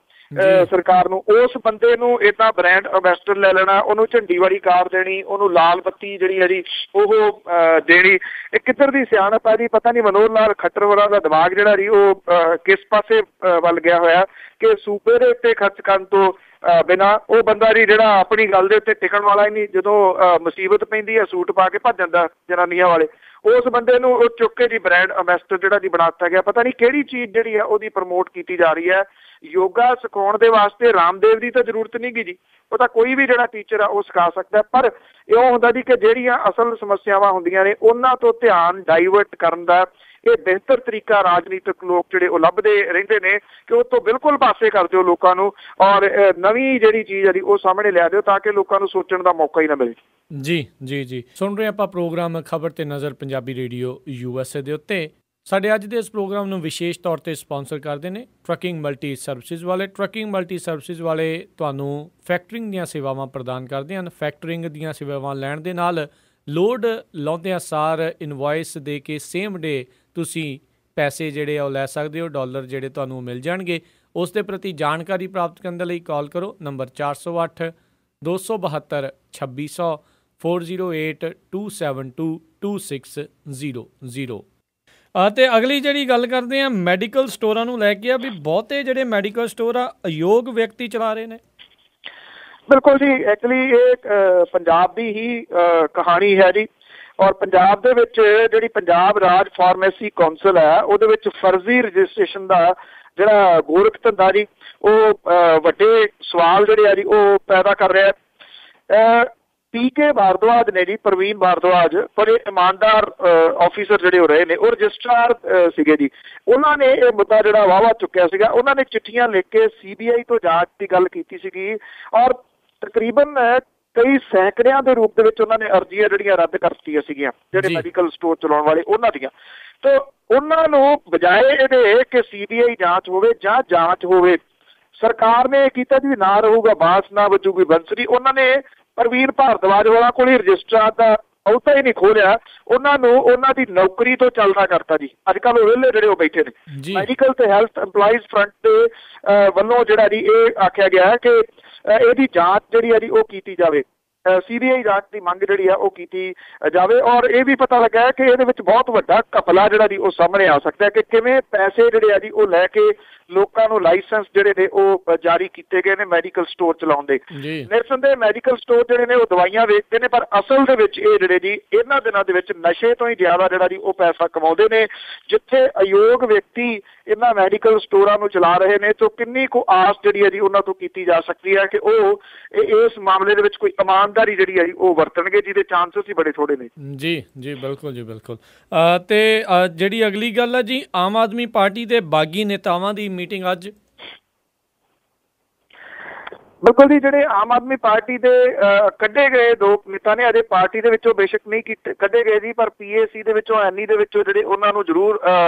ਸਰਕਾਰ ਨੂੰ, ਉਸ ਬੰਦੇ ਨੂੰ ਏਦਾਂ ਬ੍ਰਾਂਡ ਅੰਬੈਸਡਰ ਲੈ ਲੈਣਾ, ਉਹਨੂੰ ਝੰਡੀ ਵਾਲੀ ਕਾਰ ਦੇਣੀ, ਉਹਨੂੰ ਲਾਲ ਬੱਤੀ ਜਿਹੜੀ ਹੈ ਜੀ ਉਹ ਦੇਣੀ। ਇਹ ਕਿੱਧਰ ਦੀ ਸਿਆਣਪ ਹੈ ਜੀ, ਪਤਾ ਨਹੀਂ ਮਨੋਹਰ ਲਾਲ ਖੱਟਰ ਵਰਾਂ ਦਾ ਦਿਮਾਗ ਜਿਹੜਾ ਜੀ ਉਹ ਕਿਸ ਪਾਸੇ ਵੱਲ ਗਿਆ ਹੋਇਆ ਕਿ ਸੂਬੇ ਦੇ ਉੱਤੇ ਖਰਚ ਕਰਨ ਤੋਂ ਬਿਨਾਂ ਉਹ ਬੰਦਾ ਜੀ ਜਿਹੜਾ ਆਪਣੀ ਗੱਲ ਦੇ ਉੱਤੇ ਟਿਕਣ ਵਾਲਾ ਹੀ ਨਹੀਂ, ਜਦੋਂ ਮੁਸੀਬਤ ਪੈਂਦੀ ਹੈ ਸੂਟ ਪਾ ਕੇ ਭੱਜ ਜਾਂਦਾ ਜਨਾਨੀਆਂ ਵਾਲੇ, ਉਸ ਬੰਦੇ ਨੂੰ ਉਹ ਚੁੱਕ ਕੇ ਜੀ ਬ੍ਰਾਂਡ ਅੰਬੈਸਡਰ ਜਿਹੜਾ ਜੀ ਬਣਾ ਦਿੱਤਾ ਗਿਆ। ਪਤਾ ਨਹੀਂ ਕਿਹੜੀ ਚੀਜ਼ ਜਿਹੜੀ ਹੈ ਉਹਦੀ ਪ੍ਰਮੋਟ ਕੀਤੀ ਜਾ ਰਹੀ ਹੈ। ਯੋਗਾ ਸਿਖਾਉਣ ਦੇ ਵਾਸਤੇ ਰਾਮਦੇਵ ਦੀ ਤਾਂ ਜ਼ਰੂਰਤ ਨਹੀਂ ਗੀ ਜੀ, ਉਹ ਤਾਂ ਕੋਈ ਵੀ ਜਿਹੜਾ ਟੀਚਰ ਆ ਉਹ ਸਿਖਾ ਸਕਦਾ। ਪਰ ਇਹ ਹੁੰਦਾ ਜੀ ਕਿ ਜਿਹੜੀਆਂ ਅਸਲ ਸਮੱਸਿਆਵਾਂ ਹੁੰਦੀਆਂ ਨੇ ਉਹਨਾਂ ਤੋਂ ਧਿਆਨ ਡਾਈਵਰਟ ਕਰਨ ਦਾ ਇਹ ਬਿਹਤਰ ਤਰੀਕਾ ਰਾਜਨੀਤਿਕ ਲੋਕ ਜਿਹੜੇ ਉਹ ਲੱਭਦੇ ਰਹਿੰਦੇ ਨੇ ਕਿ ਉਹ ਤੋਂ ਬਿਲਕੁਲ ਪਾਸੇ ਕਰ ਦਿਓ ਲੋਕਾਂ ਨੂੰ, ਔਰ ਨਵੀਂ ਜਿਹੜੀ ਚੀਜ਼ ਆ ਜੀ ਉਹ ਸਾਹਮਣੇ ਲਿਆ ਦਿਓ ਤਾਂ ਕਿ ਲੋਕਾਂ ਨੂੰ ਸੋਚਣ ਦਾ ਮੌਕਾ ਹੀ ਨਾ ਮਿਲੇ। ਜੀ ਜੀ ਜੀ। ਸੁਣ ਰਹੇ ਆਪਾਂ ਪ੍ਰੋਗਰਾਮ ਖਬਰ ਤੇ ਨਜ਼ਰ ਪੰਜਾਬੀ ਰੇਡੀਓ USA ਦੇ ਉੱਤੇ। ਸਾਡੇ ਅੱਜ ਦੇ ਇਸ ਪ੍ਰੋਗਰਾਮ ਨੂੰ ਵਿਸ਼ੇਸ਼ ਤੌਰ 'ਤੇ ਸਪਾਂਸਰ ਕਰਦੇ ਨੇ ਟਰੱਕਿੰਗ ਮਲਟੀ ਸਰਵਿਸਿਜ਼ ਵਾਲੇ। ਟਰੱਕਿੰਗ ਮਲਟੀ ਸਰਵਿਸਿਜ਼ ਵਾਲੇ ਤੁਹਾਨੂੰ ਫੈਕਟਰਿੰਗ ਦੀਆਂ ਸੇਵਾਵਾਂ ਪ੍ਰਦਾਨ ਕਰਦੇ ਹਨ। ਫੈਕਟਰਿੰਗ ਦੀਆਂ ਸੇਵਾਵਾਂ ਲੈਣ ਦੇ ਨਾਲ ਲੋਡ ਲਾਉਂਦਿਆਂ ਸਾਰ ਇਨਵੋਇਸ ਦੇ ਕੇ ਸੇਮ ਡੇ ਤੁਸੀਂ ਪੈਸੇ ਜਿਹੜੇ ਆ ਉਹ ਲੈ ਸਕਦੇ ਹੋ, ਡਾਲਰ ਜਿਹੜੇ ਤੁਹਾਨੂੰ ਮਿਲ ਜਾਣਗੇ। ਉਸ ਦੇ ਪ੍ਰਤੀ ਜਾਣਕਾਰੀ ਪ੍ਰਾਪਤ ਕਰਨ ਦੇ ਲਈ ਕਾਲ ਕਰੋ ਨੰਬਰ 408 272 2600 408 272 2600। ਅਤੇ ਅਗਲੀ ਜਿਹੜੀ ਗੱਲ ਕਰਦੇ ਹਾਂ ਮੈਡੀਕਲ ਸਟੋਰਾਂ ਨੂੰ ਲੈ ਕੇ ਆ ਵੀ ਬਹੁਤੇ ਜਿਹੜੇ ਮੈਡੀਕਲ ਸਟੋਰ ਆ ਅਯੋਗ ਵਿਅਕਤੀ ਚਲਾ ਰਹੇ ਨੇ। ਬਿਲਕੁਲ ਜੀ, ਐਕਚੁਅਲੀ ਇਹ ਪੰਜਾਬ ਦੀ ਹੀ ਕਹਾਣੀ ਹੈ ਜੀ, ਔਰ ਪੰਜਾਬ ਦੇ ਵਿੱਚ ਜਿਹੜੀ ਪੰਜਾਬ ਰਾਜ ਫਾਰਮੇਸੀ ਕੌਂਸਲ ਹੈ ਉਹਦੇ ਵਿੱਚ ਫਰਜ਼ੀ ਰਜਿਸਟ੍ਰੇਸ਼ਨ ਦਾ ਜਿਹੜਾ ਗੋਰਖ ਧੰਦਾ ਜੀ ਉਹ ਵੱਡੇ ਸਵਾਲ ਜਿਹੜੇ ਆ ਜੀ ਉਹ ਪੈਦਾ ਕਰ ਰਿਹਾ। PK ਭਾਰਦਵਾਜ ਨੇ ਜੀ, ਪ੍ਰਵੀਨ ਭਾਰਦਵਾਜ ਬੜੇ ਇਮਾਨਦਾਰ ਆਫਿਸਰ ਜਿਹੜੇ ਹੋ ਰਹੇ ਨੇ, ਉਹ ਰਜਿਸਟਰਾਰ ਸੀਗੇ ਜੀ। ਉਹਨਾਂ ਨੇ ਇਹ ਮੁੱਦਾ ਜਿਹੜਾ ਵਾਹਵਾ ਚੁੱਕਿਆ ਸੀਗਾ, ਉਹਨਾਂ ਨੇ ਚਿੱਠੀਆਂ ਲਿਖ ਕੇ CBI ਤੋਂ ਜਾਂਚ ਦੀ ਗੱਲ ਕੀਤੀ ਸੀਗੀ, ਔਰ ਤਕਰੀਬਨ ਕਈ ਸੈਂਕੜਿਆਂ ਦੇ ਰੂਪ ਦੇ ਵਿੱਚ ਉਹਨਾਂ ਨੇ ਅਰਜ਼ੀਆਂ ਜਿਹੜੀਆਂ ਰੱਦ ਕਰ ਦਿੱਤੀਆਂ ਸੀਗੀਆਂ ਜਿਹੜੇ ਮੈਡੀਕਲ ਸਟੋਰ ਚਲਾਉਣ ਵਾਲੇ ਉਹਨਾਂ ਦੀਆਂ। ਤੇ ਉਹਨਾਂ ਨੂੰ ਬਜਾਏ ਇਹਦੇ ਕਿ CBI ਜਾਂਚ ਹੋਵੇ ਜਾਂ ਜਾਂਚ ਹੋਵੇ, ਸਰਕਾਰ ਨੇ ਕੀਤਾ ਜੀ ਨਾ ਰਹੂਗਾ ਬਾਂਸ ਨਾ ਵੱਜੂਗੀ ਬੰਸਰੀ। ਉਹਨਾਂ ਨੇ ਪ੍ਰਵੀਨ ਭਾਰਦਵਾਜ ਵਾਲਾ ਕੋਲ ਹੀ ਰਜਿਸਟਰਾਰ ਦਾ ਅਹੁਦਾ ਹੀ ਨਹੀਂ ਖੋਲਿਆ, ਉਹਨਾਂ ਨੂੰ ਉਹਨਾਂ ਦੀ ਨੌਕਰੀ ਤੋਂ ਚੱਲਦਾ ਕਰਤਾ ਜੀ। ਅੱਜ ਕੱਲ੍ਹ ਉਹ ਵਿਹਲੇ ਜਿਹੜੇ ਉਹ ਬੈਠੇ ਨੇ। ਮੈਡੀਕਲ ਤੇ ਹੈਲਥ ਐਮਪਲਾਈਜ਼ ਫਰੰਟ ਦੇ ਵੱਲੋਂ ਜਿਹੜਾ ਜੀ ਇਹ ਆਖਿਆ ਗਿਆ ਹੈ ਕਿ ਇਹਦੀ ਜਾਂਚ ਜਿਹੜੀ ਹੈ ਜੀ ਉਹ ਕੀਤੀ ਜਾਵੇ। CBI ਜਾਂਚ ਦੀ ਮੰਗ ਜਿਹੜੀ ਆ ਉਹ ਕੀਤੀ ਜਾਵੇ। ਔਰ ਇਹ ਵੀ ਪਤਾ ਲੱਗਾ ਕਿ ਇਹਦੇ ਵਿੱਚ ਬਹੁਤ ਵੱਡਾ ਘਪਲਾ ਜਿਹੜਾ ਜੀ ਉਹ ਸਾਹਮਣੇ ਆ ਸਕਦਾ ਕਿ ਕਿਵੇਂ ਪੈਸੇ ਜਿਹੜੇ ਆ ਜੀ ਉਹ ਲੈ ਕੇ ਲੋਕਾਂ ਨੂੰ ਲਾਇਸੈਂਸ ਜਿਹੜੇ ਨੇ ਉਹ ਜਾਰੀ ਕੀਤੇ ਗਏ ਨੇ ਮੈਡੀਕਲ ਸਟੋਰ ਚਲਾਉਣ ਦੇ। ਨਿਰਸੰਦੇਹ ਮੈਡੀਕਲ ਸਟੋਰ ਜਿਹੜੇ ਨੇ ਉਹ ਦਵਾਈਆਂ ਵੇਚਦੇ ਨੇ, ਪਰ ਅਸਲ ਦੇ ਵਿੱਚ ਇਹ ਜਿਹੜੇ ਜੀ ਇਹਨਾਂ ਦਿਨਾਂ ਦੇ ਵਿੱਚ ਨਸ਼ੇ ਤੋਂ ਹੀ ਜ਼ਿਆਦਾ ਜਿਹੜਾ ਜੀ ਉਹ ਪੈਸਾ ਕਮਾਉਂਦੇ ਨੇ। ਜਿੱਥੇ ਅਯੋਗ ਵਿਅਕਤੀ ਇਹਨਾਂ ਮੈਡੀਕਲ ਸਟੋਰਾਂ ਨੂੰ ਚਲਾ ਰਹੇ ਨੇ ਤਾਂ ਕਿੰਨੀ ਕੁ ਆਸ ਜਿਹੜੀ ਹੈ ਜੀ ਉਹਨਾਂ ਤੋਂ ਕੀਤੀ ਜਾ ਸਕਦੀ ਹੈ ਕਿ ਉਹ ਇਸ ਮਾਮਲੇ ਦੇ ਵਿੱਚ ਕੋਈ ਇਮਾਨਦਾਰੀ ਜਿਹੜੀ ਹੈ ਜੀ ਉਹ ਵਰਤਣਗੇ, ਜਿਹਦੇ ਚਾਂਸਸ ਹੀ ਬੜੇ ਥੋੜੇ ਨੇ। ਜੀ ਜੀ ਬਿਲਕੁਲ ਜੀ ਬਿਲਕੁਲ। ਤੇ ਜਿਹੜੀ ਅਗਲੀ ਗੱਲ ਹੈ ਜੀ, ਆਮ ਆਦਮੀ ਪਾਰਟੀ ਦੇ ਬਾਗੀ ਨੇਤਾਵਾਂ ਦੀ ਮੀਟਿੰਗ ਅੱਜ। ਬਿਲਕੁਲ ਜੀ, ਜਿਹੜੇ ਆਮ ਆਦਮੀ ਪਾਰਟੀ ਦੇ ਕੱਢੇ ਗਏ ਦੋ ਨੇਤਾ ਨੇ, ਅਜੇ ਪਾਰਟੀ ਦੇ ਵਿੱਚੋਂ ਬੇਸ਼ੱਕ ਨਹੀਂ ਕੱਢੇ ਗਏ ਜੀ, ਪਰ PAC ਦੇ ਵਿੱਚੋਂ ਐਨੀ ਦੇ ਵਿੱਚੋਂ ਜਿਹੜੇ ਉਹਨਾਂ ਨੂੰ ਜ਼ਰੂਰ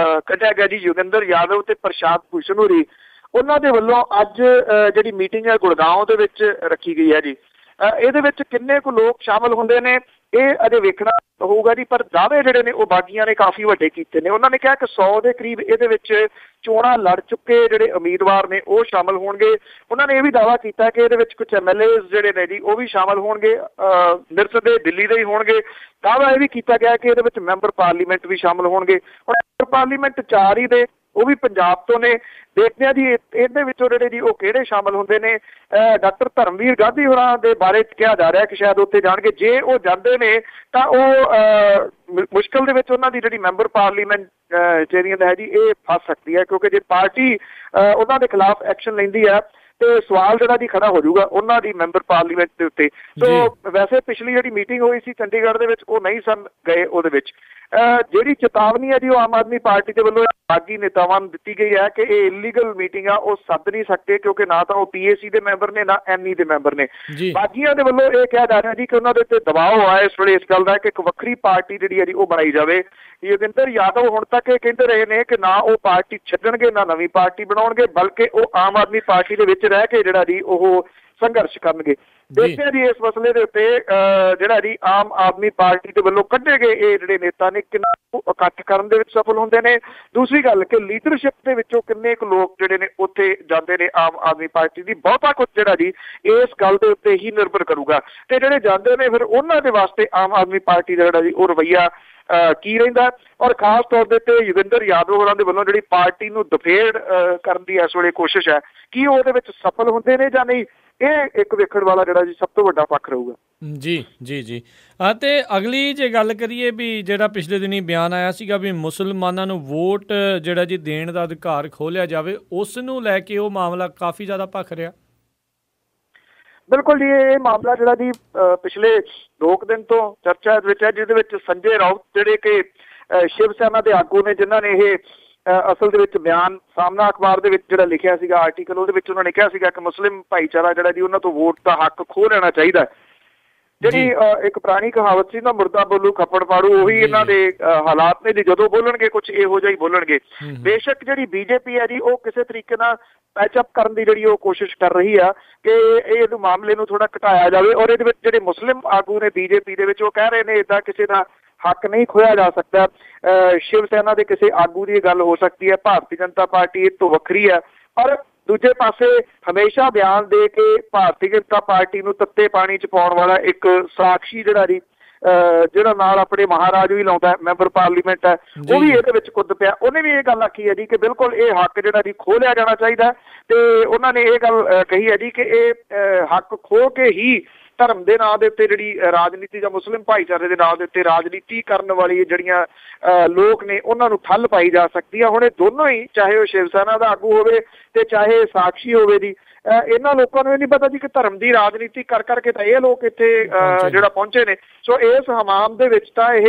ਕੱਢਿਆ ਗਿਆ ਜੀ। ਯੋਗਿੰਦਰ ਯਾਦਵ ਤੇ ਪ੍ਰਸ਼ਾਦ ਭੂਸ਼ਣ ਹੋਰੀ, ਉਹਨਾਂ ਦੇ ਵੱਲੋਂ ਅੱਜ ਜਿਹੜੀ ਮੀਟਿੰਗ ਹੈ ਗੁੜਗਾਉਂ ਦੇ ਵਿੱਚ ਰੱਖੀ ਗਈ ਹੈ ਜੀ। ਇਹਦੇ ਵਿੱਚ ਕਿੰਨੇ ਕੁ ਲੋਕ ਸ਼ਾਮਲ ਹੁੰਦੇ ਨੇ ਇਹ ਅਜੇ ਵੇਖਣਾ ਹੋਊਗਾ ਜੀ, ਪਰ ਦਾਅਵੇ ਜਿਹੜੇ ਨੇ ਉਹ ਬਾਗੀਆਂ ਨੇ ਕਾਫੀ ਵੱਡੇ ਕੀਤੇ ਨੇ। ਉਹਨਾਂ ਨੇ ਕਿਹਾ ਕਿ 100 ਦੇ ਕਰੀਬ ਇਹਦੇ ਵਿੱਚ ਚੋਣਾਂ ਲੜ ਚੁੱਕੇ ਜਿਹੜੇ ਉਮੀਦਵਾਰ ਨੇ ਉਹ ਸ਼ਾਮਲ ਹੋਣਗੇ। ਉਹਨਾਂ ਨੇ ਇਹ ਵੀ ਦਾਅਵਾ ਕੀਤਾ ਕਿ ਇਹਦੇ ਵਿੱਚ ਕੁਝ MLAs ਜਿਹੜੇ ਨੇ ਜੀ ਉਹ ਵੀ ਸ਼ਾਮਲ ਹੋਣਗੇ, ਨਿਰਸੰਦੇਹ ਦਿੱਲੀ ਦੇ ਹੀ ਹੋਣਗੇ। ਦਾਅਵਾ ਇਹ ਵੀ ਕੀਤਾ ਗਿਆ ਕਿ ਇਹਦੇ ਵਿੱਚ ਮੈਂਬਰ ਪਾਰਲੀਮੈਂਟ ਵੀ ਸ਼ਾਮਲ ਹੋਣਗੇ। ਹੁਣ ਮੈਂਬਰ ਪਾਰਲੀਮੈਂਟ 4 ਹੀ ਦੇ, ਉਹ ਵੀ ਪੰਜਾਬ ਤੋਂ ਨੇ। ਦੇਖਦੇ ਹਾਂ ਜੀ ਇਹਦੇ ਵਿੱਚੋਂ ਜਿਹੜੇ ਜੀ ਉਹ ਕਿਹੜੇ ਸ਼ਾਮਲ ਹੁੰਦੇ ਨੇ। ਡਾਕਟਰ ਧਰਮਵੀਰ ਗਾਂਧੀ ਹੋਰਾਂ ਦੇ ਬਾਰੇ ਕਿਹਾ ਜਾ ਰਿਹਾ ਕਿ ਸ਼ਾਇਦ ਉੱਥੇ ਜਾਣਗੇ। ਜੇ ਉਹ ਜਾਂਦੇ ਨੇ ਤਾਂ ਉਹ ਮੁਸ਼ਕਿਲ ਦੇ ਵਿੱਚ ਉਹਨਾਂ ਦੀ ਜਿਹੜੀ ਮੈਂਬਰ ਪਾਰਲੀਮੈਂਟ ਜਿਹੜੀਆਂ ਹੈ ਜੀ ਇਹ ਫਸ ਸਕਦੀ ਹੈ, ਕਿਉਂਕਿ ਜੇ ਪਾਰਟੀ ਉਹਨਾਂ ਦੇ ਖਿਲਾਫ ਐਕਸ਼ਨ ਲੈਂਦੀ ਹੈ ਤੇ ਸਵਾਲ ਜਿਹੜਾ ਜੀ ਖੜਾ ਹੋ ਜਾਊਗਾ ਉਹਨਾਂ ਦੀ ਮੈਂਬਰ ਪਾਰਲੀਮੈਂਟ ਦੇ ਉੱਤੇ। ਸੋ ਵੈਸੇ ਪਿਛਲੀ ਜਿਹੜੀ ਮੀਟਿੰਗ ਹੋਈ ਸੀ ਚੰਡੀਗੜ੍ਹ ਦੇ ਵਿੱਚ ਉਹ ਨਹੀਂ ਸਨ ਗਏ। ਉਹਦੇ ਵਿੱਚ ਜਿਹੜੀ ਚੇਤਾਵਨੀ ਹੈ ਜੀ ਉਹ ਆਮ ਆਦਮੀ ਪਾਰਟੀ ਦੇ ਵੱਲੋਂ ਬਾਗੀ ਨੇਤਾਵਾਂ ਨੂੰ ਦਿੱਤੀ ਗਈ ਹੈ ਕਿ ਇਹ ਇਲੀਗਲ ਮੀਟਿੰਗ ਆ, ਉਹ ਸੱਦ ਨਹੀਂ ਸਕਦੇ, ਕਿਉਂਕਿ ਨਾ ਤਾਂ ਉਹ PAC ਦੇ ਮੈਂਬਰ ਨੇ ਨਾ ME ਦੇ ਮੈਂਬਰ ਨੇ। ਬਾਗੀਆਂ ਦੇ ਵੱਲੋਂ ਇਹ ਕਿਹਾ ਜਾ ਰਿਹਾ ਜੀ ਕਿ ਉਹਨਾਂ ਦੇ ਉੱਤੇ ਦਬਾਅ ਆਇਆ ਇਸ ਵੇਲੇ ਇਸ ਗੱਲ ਦਾ ਕਿ ਇੱਕ ਵੱਖਰੀ ਪਾਰਟੀ ਜਿਹੜੀ ਹੈ ਜੀ ਉਹ ਬਣਾਈ ਜਾਵੇ। ਯੋਗਿੰਦਰ ਯਾਦਵ ਹੁਣ ਤੱਕ ਇਹ ਕਹਿੰਦੇ ਰਹੇ ਨੇ ਕਿ ਨਾ ਉਹ ਪਾਰਟੀ ਛੱਡਣਗੇ ਨਾ ਨਵੀਂ ਪਾਰਟੀ ਬਣਾਉਣਗੇ, ਬਲਕਿ ਉਹ ਆਮ ਆਦਮੀ ਪਾਰਟੀ ਦੇ ਵਿੱਚ ਰਹਿ ਕੇ ਜਿਹੜਾ ਜੀ ਉਹ ਸੰਘਰਸ਼ ਕਰਨਗੇ। ਦੇਖਦੇ ਹਾਂ ਜੀ ਇਸ ਮਸਲੇ ਦੇ ਉੱਤੇ ਜਿਹੜਾ ਜੀ ਆਮ ਆਦਮੀ ਪਾਰਟੀ ਦੇ ਵੱਲੋਂ ਕੱਢੇ ਗਏ ਇਹ ਜਿਹੜੇ ਨੇਤਾ ਨੇ ਕਿੰਨਾ ਇਕੱਠ ਕਰਨ ਦੇ ਵਿੱਚ ਸਫਲ ਹੁੰਦੇ ਨੇ। ਦੂਸਰੀ ਗੱਲ ਕਿ ਲੀਡਰਸ਼ਿਪ ਦੇ ਵਿੱਚੋਂ ਕਿੰਨੇ ਕੁ ਲੋਕ ਜਿਹੜੇ ਨੇ ਉੱਥੇ ਜਾਂਦੇ ਨੇ ਆਮ ਆਦਮੀ ਪਾਰਟੀ ਦੀ, ਬਹੁਤਾ ਕੁਝ ਜਿਹੜਾ ਜੀ ਇਸ ਗੱਲ ਦੇ ਉੱਤੇ ਹੀ ਨਿਰਭਰ ਕਰੂਗਾ। ਤੇ ਜਿਹੜੇ ਜਾਂਦੇ ਨੇ ਫਿਰ ਉਹਨਾਂ ਦੇ ਵਾਸਤੇ ਆਮ ਆਦਮੀ ਪਾਰਟੀ ਦਾ ਜਿਹੜਾ ਜੀ ਉਹ ਰਵੱਈਆ ਕੀ ਰਹਿੰਦਾ। ਔਰ ਖਾਸ ਤੌਰ ਦੇ ਉੱਤੇ ਯੋਗਿੰਦਰ ਯਾਦਵ ਹੋਰਾਂ ਦੇ ਵੱਲੋਂ ਜਿਹੜੀ ਪਾਰਟੀ ਨੂੰ ਦਫੇੜ ਕਰਨ ਦੀ ਇਸ ਵੇਲੇ ਕੋਸ਼ਿਸ਼ ਹੈ, ਕੀ ਉਹ ਉਹਦੇ ਵਿੱਚ ਸਫਲ ਹੁੰਦੇ ਨੇ ਜਾਂ ਨਹੀਂ, ਇਹ ਇੱਕ ਵੇਖਣ ਵਾਲਾ ਜਿਹੜਾ ਜੀ ਸਭ ਤੋਂ ਵੱਡਾ ਪੱਖ ਰਹੂਗਾ। ਜੀ ਜੀ ਜੀ। ਅਤੇ ਅਗਲੀ ਜੇ ਗੱਲ ਕਰੀਏ ਵੀ ਜਿਹੜਾ ਪਿਛਲੇ ਦਿਨੀ ਬਿਆਨ ਆਇਆ ਸੀਗਾ ਵੀ ਮੁਸਲਮਾਨਾਂ ਨੂੰ ਵੋਟ ਜਿਹੜਾ ਜੀ ਦੇਣ ਦਾ ਅਧਿਕਾਰ ਖੋਲ੍ਹਿਆ ਜਾਵੇ, ਉਸ ਨੂੰ ਲੈ ਕੇ ਉਹ ਮਾਮਲਾ ਕਾਫੀ ਜ਼ਿਆਦਾ ਭਖ ਰਿਹਾ। ਬਿਲਕੁਲ ਜੀ, ਇਹ ਮਾਮਲਾ ਜਿਹੜਾ ਜੀ ਪਿਛਲੇ 2 ਦਿਨ ਤੋਂ ਚਰਚਾ ਵਿੱਚ ਹੈ, ਜਿਹਦੇ ਵਿੱਚ ਸੰਜੇ ਰਾਉਤ ਜਿਹੜੇ ਕਿ ਸ਼ਿਵ ਸੈਨਾ ਦੇ ਆਗੂ ਨੇ, ਜਿਨ੍ਹਾਂ ਨੇ ਇਹ ਅਸਲ ਦੇ ਵਿੱਚ ਬਿਆਨ ਸਾਹਮਣਾ ਅਖਬਾਰ ਦੇ ਵਿੱਚ ਜਿਹੜਾ ਲਿਖਿਆ ਸੀਗਾ ਆਰਟੀਕਲ, ਉਹਦੇ ਵਿੱਚ ਉਹਨਾਂ ਨੇ ਕਿਹਾ ਸੀਗਾ ਕਿ ਮੁਸਲਿਮ ਭਾਈਚਾਰਾ ਜਿਹੜਾ ਜੀ ਉਹਨਾਂ ਤੋਂ ਵੋਟ ਦਾ ਹੱਕ ਖੋਹ ਲੈਣਾ ਚਾਹੀਦਾ। ਜਿਹੜੀ ਇੱਕ ਪੁਰਾਣੀ ਕਹਾਵਤ ਸੀ ਨਾ, ਮੁਰਦਾ ਬੋਲੂ ਖੱਪੜ ਪਾੜੂ, ਉਹੀ ਇਹਨਾਂ ਦੇ ਹਾਲਾਤ ਨੇ ਜੀ। ਜਦੋਂ ਬੋਲਣਗੇ ਕੁਝ ਇਹੋ ਜਿਹਾ ਹੀ ਬੋਲਣਗੇ। ਬੇਸ਼ੱਕ ਜਿਹੜੀ BJP ਹੈ ਜੀ ਉਹ ਕਿਸੇ ਤਰੀਕੇ ਨਾਲ ਪੈਚਅਪ ਕਰਨ ਦੀ ਜਿਹੜੀ ਉਹ ਕੋਸ਼ਿਸ਼ ਕਰ ਰਹੀ ਆ ਕਿ ਇਹ ਮਾਮਲੇ ਨੂੰ ਥੋੜਾ ਘਟਾਇਆ ਜਾਵੇ। ਔਰ ਇਹਦੇ ਵਿੱਚ ਜਿਹੜੇ ਮੁਸਲਿਮ ਆਗੂ ਨੇ BJP ਦੇ ਵਿੱਚ ਉਹ ਕਹਿ ਰਹੇ ਨੇ ਇੱਦਾਂ ਕਿਸੇ ਦਾ ਹੱਕ ਨਹੀਂ ਖੋਇਆ ਜਾ ਸਕਦਾ। ਸ਼ਿਵ ਸੈਨਾ ਦੇ ਕਿਸੇ ਆਗੂ ਦੀ ਗੱਲ ਹੋ ਸਕਦੀ ਹੈ, ਭਾਰਤੀ ਜਨਤਾ ਪਾਰਟੀ ਇਹ ਤੋਂ ਵੱਖਰੀ ਹੈ। ਪਰ ਦੂਜੇ ਪਾਸੇ ਹਮੇਸ਼ਾ ਬਿਆਨ ਦੇ ਕੇ ਭਾਰਤੀ ਜਨਤਾ ਪਾਰਟੀ ਨੂੰ ਤੱਤੇ ਪਾਣੀ ਚ ਪਾਉਣ ਵਾਲਾ ਇੱਕ ਸਾਕਸ਼ੀ ਜਿਹੜਾ ਜੀ ਜਿਹੜਾ ਨਾਲ ਆਪਣੇ ਮਹਾਰਾਜ ਵੀ ਲਾਉਂਦਾ ਮੈਂਬਰ ਪਾਰਲੀਮੈਂਟ ਹੈ, ਉਹ ਵੀ ਇਹਦੇ ਵਿੱਚ ਕੁੱਦ ਪਿਆ। ਉਹਨੇ ਵੀ ਇਹ ਗੱਲ ਆਖੀ ਹੈ ਜੀ ਕਿ ਬਿਲਕੁਲ ਇਹ ਹੱਕ ਜਿਹੜਾ ਜੀ ਖੋਹ ਲਿਆ ਜਾਣਾ ਚਾਹੀਦਾ। ਤੇ ਉਹਨਾਂ ਨੇ ਇਹ ਗੱਲ ਕਹੀ ਹੈ ਜੀ ਕਿ ਇਹ ਹੱਕ ਖੋਹ ਕੇ ਹੀ ਧਰਮ ਦੇ ਨਾਂ ਦੇ ਉੱਤੇ ਜਿਹੜੀ ਰਾਜਨੀਤੀ ਜਾਂ ਮੁਸਲਿਮ ਭਾਈਚਾਰੇ ਦੇ ਨਾਂ ਦੇ ਉੱਤੇ ਰਾਜਨੀਤੀ ਕਰਨ ਵਾਲੀ ਜਿਹੜੀਆਂ ਲੋਕ ਨੇ ਉਹਨਾਂ ਨੂੰ ਠੱਲ ਪਾਈ ਜਾ ਸਕਦੀ ਹੈ। ਹੁਣ ਇਹ ਦੋਨੋਂ ਹੀ, ਚਾਹੇ ਉਹ ਸ਼ਿਵ ਸੈਨਾ ਦਾ ਆਗੂ ਹੋਵੇ ਤੇ ਚਾਹੇ ਸਾਕਸ਼ੀ ਹੋਵੇ ਜੀ, ਇਹਨਾਂ ਲੋਕਾਂ ਨੂੰ ਇਹ ਨਹੀਂ ਪਤਾ ਜੀ ਕਿ ਧਰਮ ਦੀ ਰਾਜਨੀਤੀ ਕਰ ਕਰਕੇ ਤਾਂ ਇਹ ਲੋਕ ਇੱਥੇ ਜਿਹੜਾ ਪਹੁੰਚੇ ਨੇ। ਸੋ ਇਸ ਹਮਾਮ ਦੇ ਵਿੱਚ ਤਾਂ ਇਹ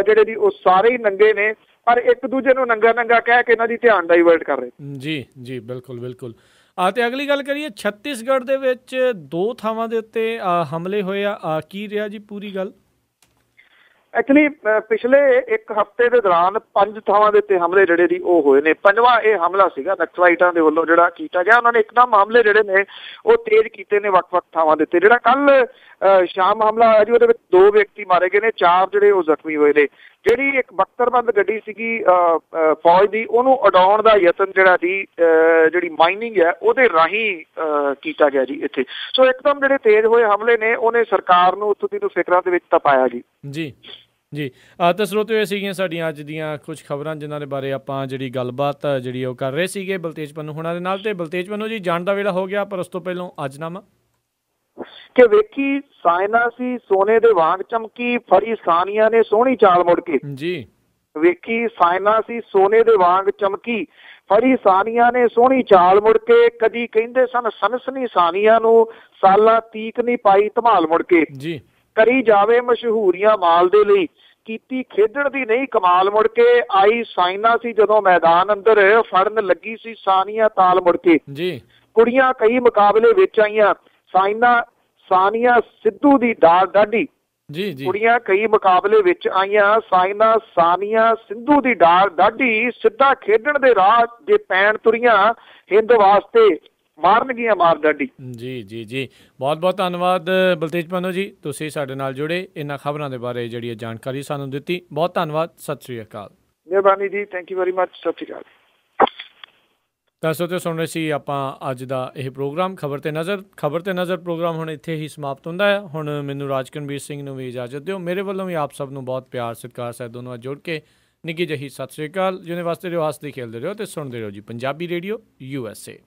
ਜਿਹੜੇ ਜੀ ਉਹ ਸਾਰੇ ਹੀ ਨੰਗੇ ਨੇ, ਪਰ ਇੱਕ ਦੂਜੇ ਨੂੰ ਨੰਗਾ ਨੰਗਾ ਕਹਿ ਕੇ ਇਹਨਾਂ ਦੀ ਧਿਆਨ ਡਾਈਵਰਟ ਕਰ ਰਹੇ। ਜੀ ਜੀ ਬਿਲਕੁਲ ਬਿਲਕੁਲ। ਅਤੇ ਅਗਲੀ ਗੱਲ ਕਰੀਏ, ਛੱਤੀਸਗੜ੍ਹ ਦੇ ਵਿੱਚ 2 ਥਾਵਾਂ ਦੇ ਉੱਤੇ ਹਮਲੇ ਹੋਏ ਆ, ਕੀ ਰਿਹਾ ਜੀ ਪੂਰੀ ਗੱਲ? ਐਕਚੁਅਲੀ ਪਿਛਲੇ 1 ਹਫ਼ਤੇ ਦੇ ਦੌਰਾਨ 5 ਥਾਵਾਂ ਦੇ ਉੱਤੇ ਹਮਲੇ ਜਿਹੜੇ ਜੀ ਉਹ ਹੋਏ ਨੇ। 5ਵਾਂ ਇਹ ਹਮਲਾ ਸੀਗਾ ਨਕਸਲਾਈਟਾਂ ਦੇ ਵੱਲੋਂ ਜਿਹੜਾ ਕੀਤਾ ਗਿਆ। ਉਹਨਾਂ ਨੇ ਇੱਕਦਮ ਹਮਲੇ ਜਿਹੜੇ ਨੇ ਉਹ ਤੇਜ਼ ਕੀਤੇ ਨੇ ਵੱਖ-ਵੱਖ ਥਾਵਾਂ ਦੇ ਉੱਤੇ। ਜਿਹੜਾ ਕੱਲ ਸ਼ਾਮ ਹਮਲਾ ਹੋਇਆ ਜੀ ਉਹਦੇ ਵਿੱਚ 2 ਵਿਅਕਤੀ ਮਾਰੇ ਗਏ ਨੇ, 4 ਜਿਹੜੇ ਉਹ ਜ਼ਖਮੀ ਹੋਏ ਨੇ। ਜਿਹੜੀ ਇੱਕ ਬਖਤਰਬੰਦ ਗੱਡੀ ਸੀਗੀ ਫੌਜ ਦੀ, ਉਹਨੂੰ ਉਡਾਉਣ ਦਾ ਯਤਨ ਜਿਹੜਾ ਸੀ ਜਿਹੜੀ ਮਾਈਨਿੰਗ ਹੈ ਉਹਦੇ ਰਾਹੀਂ ਕੀਤਾ ਗਿਆ ਜੀ ਇੱਥੇ। ਸੋ ਇੱਕਦਮ ਜਿਹੜੇ ਤੇਜ਼ ਹੋਏ ਹਮਲੇ ਨੇ ਉਹਨੇ ਸਰਕਾਰ ਨੂੰ ਉੱਥੋਂ ਦੀ ਨੂੰ ਫਿਕਰਾਂ ਦੇ ਵਿੱਚ ਤਪਾਇਆ ਜੀ। ਜੀ ਜੀ ਤਾਂ ਸਰੋਤਿਓ, ਇਹ ਸੀਗੀਆਂ ਸਾਡੀਆਂ ਅੱਜ ਦੀਆਂ ਕੁਝ ਖਬਰਾਂ ਜਿਨ੍ਹਾਂ ਦੇ ਬਾਰੇ ਆਪਾਂ ਜਿਹੜੀ ਗੱਲਬਾਤ ਜਿਹੜੀ ਉਹ ਕਰ ਰਹੇ ਸੀਗੇ ਬਲਤੇਜ ਪੰਨੂ ਹੁਣਾਂ ਦੇ ਨਾਲ। ਤੇ ਬਲਤੇਜ ਪੰਨੂ ਜੀ, ਜਾਣ ਦਾ ਵੇਲਾ ਹੋ ਗਿਆ, ਪਰ ਉਸ ਤੋਂ ਪਹਿਲਾਂ ਅੱਜਨਾਮਾ ਕਿ ਵੇਖੀ ਸਾਇਨਾ ਸੀ ਸੋਨੇ ਦੇ ਵਾਂਗ ਚਮਕੀ, ਫੜੀ ਸਾਨੀਆ ਨੇ ਸੋਹਣੀ ਚਾਲ ਮੁੜ ਕੇ। ਜੀ ਵੇਖੀ ਸਾਇਨਾ ਸੀ ਸੋਨੇ ਦੇ ਵਾਂਗ ਚਮਕੀ, ਫੜੀ ਸਾਨੀਆ ਨੇ ਸੋਹਣੀ ਚਾਲ ਮੁੜ ਕੇ। ਕਦੀ ਕਹਿੰਦੇ ਸਨ ਸਨਸਨੀ ਸਾਨੀਆ ਨੂੰ, ਸਾਲਾਂ ਤੀਕ ਨਹੀਂ ਪਾਈ ਧਮਾਲ ਮੁੜ ਕੇ। ਜੀ ਕਰੀ ਜਾਵੇ ਮਸ਼ਹੂਰੀਆਂ ਮਾਲ ਦੇ ਲਈ, ਕੀਤੀ ਖੇਡਣ ਦੀ ਨਹੀਂ ਕਮਾਲ ਮੁੜ ਕੇ। ਆਈ ਸਾਇਨਾ ਸੀ ਜਦੋਂ ਮੈਦਾਨ ਅੰਦਰ, ਫੜਨ ਲੱਗੀ ਸੀ ਸਾਨੀਆ ਤਾਲ ਮੁੜ ਕੇ। ਜੀ ਕੁੜੀਆਂ ਕਈ ਮੁਕਾਬਲੇ ਵਿੱਚ ਆਈਆਂ, ਸਾਨੀਆ ਸਿੱਧੂ ਦੀ ਡਾਢੀ। ਜੀ ਜੀ ਕੁੜੀਆਂ ਕਈ ਮੁਕਾਬਲੇ ਵਿੱਚ ਆਈਆਂ, ਸਾਨੀਆ ਸਿੱਧੂ ਦੀ ਡਾਢੀ। ਸਿੱਧਾ ਖੇਡਣ ਦੇ ਰਾਹ ਜੇ ਪੈਣ ਤੁਰੀਆਂ, ਹਿੰਦ ਵਾਸਤੇ ਮਾਰਨਗੀਆਂ ਮਾਰ ਡਾਢੀ। ਜੀ ਜੀ ਜੀ ਬਹੁਤ ਬਹੁਤ ਧੰਨਵਾਦ ਬਲਤੇਜ ਪੰਨੂ ਜੀ, ਤੁਸੀਂ ਸਾਡੇ ਨਾਲ ਜੁੜੇ, ਇਹਨਾਂ ਖਬਰਾਂ ਦੇ ਬਾਰੇ ਜਿਹੜੀ ਜਾਣਕਾਰੀ ਸਾਨੂੰ ਦਿੱਤੀ। ਬਹੁਤ ਧੰਨਵਾਦ। ਸਤਿ ਸ਼੍ਰੀ ਅਕਾਲ। ਮਿਹਰਬਾਨੀ ਜੀ, ਥੈਂਕ ਯੂ ਵੈਰੀ ਮਚ। ਸਤਿ ਸ਼੍ਰੀ ਅਕਾਲ। ਤਾਂ ਸਰੋਤਿਓ, ਸੁਣ ਰਹੇ ਸੀ ਆਪਾਂ ਅੱਜ ਦਾ ਇਹ ਪ੍ਰੋਗਰਾਮ ਖਬਰ ਤੇ ਨਜ਼ਰ ਪ੍ਰੋਗਰਾਮ ਹੁਣ ਇੱਥੇ ਹੀ ਸਮਾਪਤ ਹੁੰਦਾ ਹੈ। ਹੁਣ ਮੈਨੂੰ ਰਾਜਕਨਵੀਰ ਸਿੰਘ ਨੂੰ ਵੀ ਇਜਾਜ਼ਤ ਦਿਓ। ਮੇਰੇ ਵੱਲੋਂ ਵੀ ਆਪ ਸਭ ਨੂੰ ਬਹੁਤ ਪਿਆਰ ਸਤਿਕਾਰ ਸਹਿਤ ਦੋਨੋਂ ਜੋੜ ਕੇ ਨਿੱਘੀ ਜਿਹੀ ਸਤਿ ਸ਼੍ਰੀ ਅਕਾਲ। ਜਿਹਨੇ ਵਾਸਤੇ ਰਿਓ, ਹੱਸਦੇ ਖੇਲਦੇ ਰਹੋ ਤੇ ਸੁਣਦੇ ਰਹੋ ਜੀ ਪੰਜਾਬੀ ਰੇਡੀਓ USA।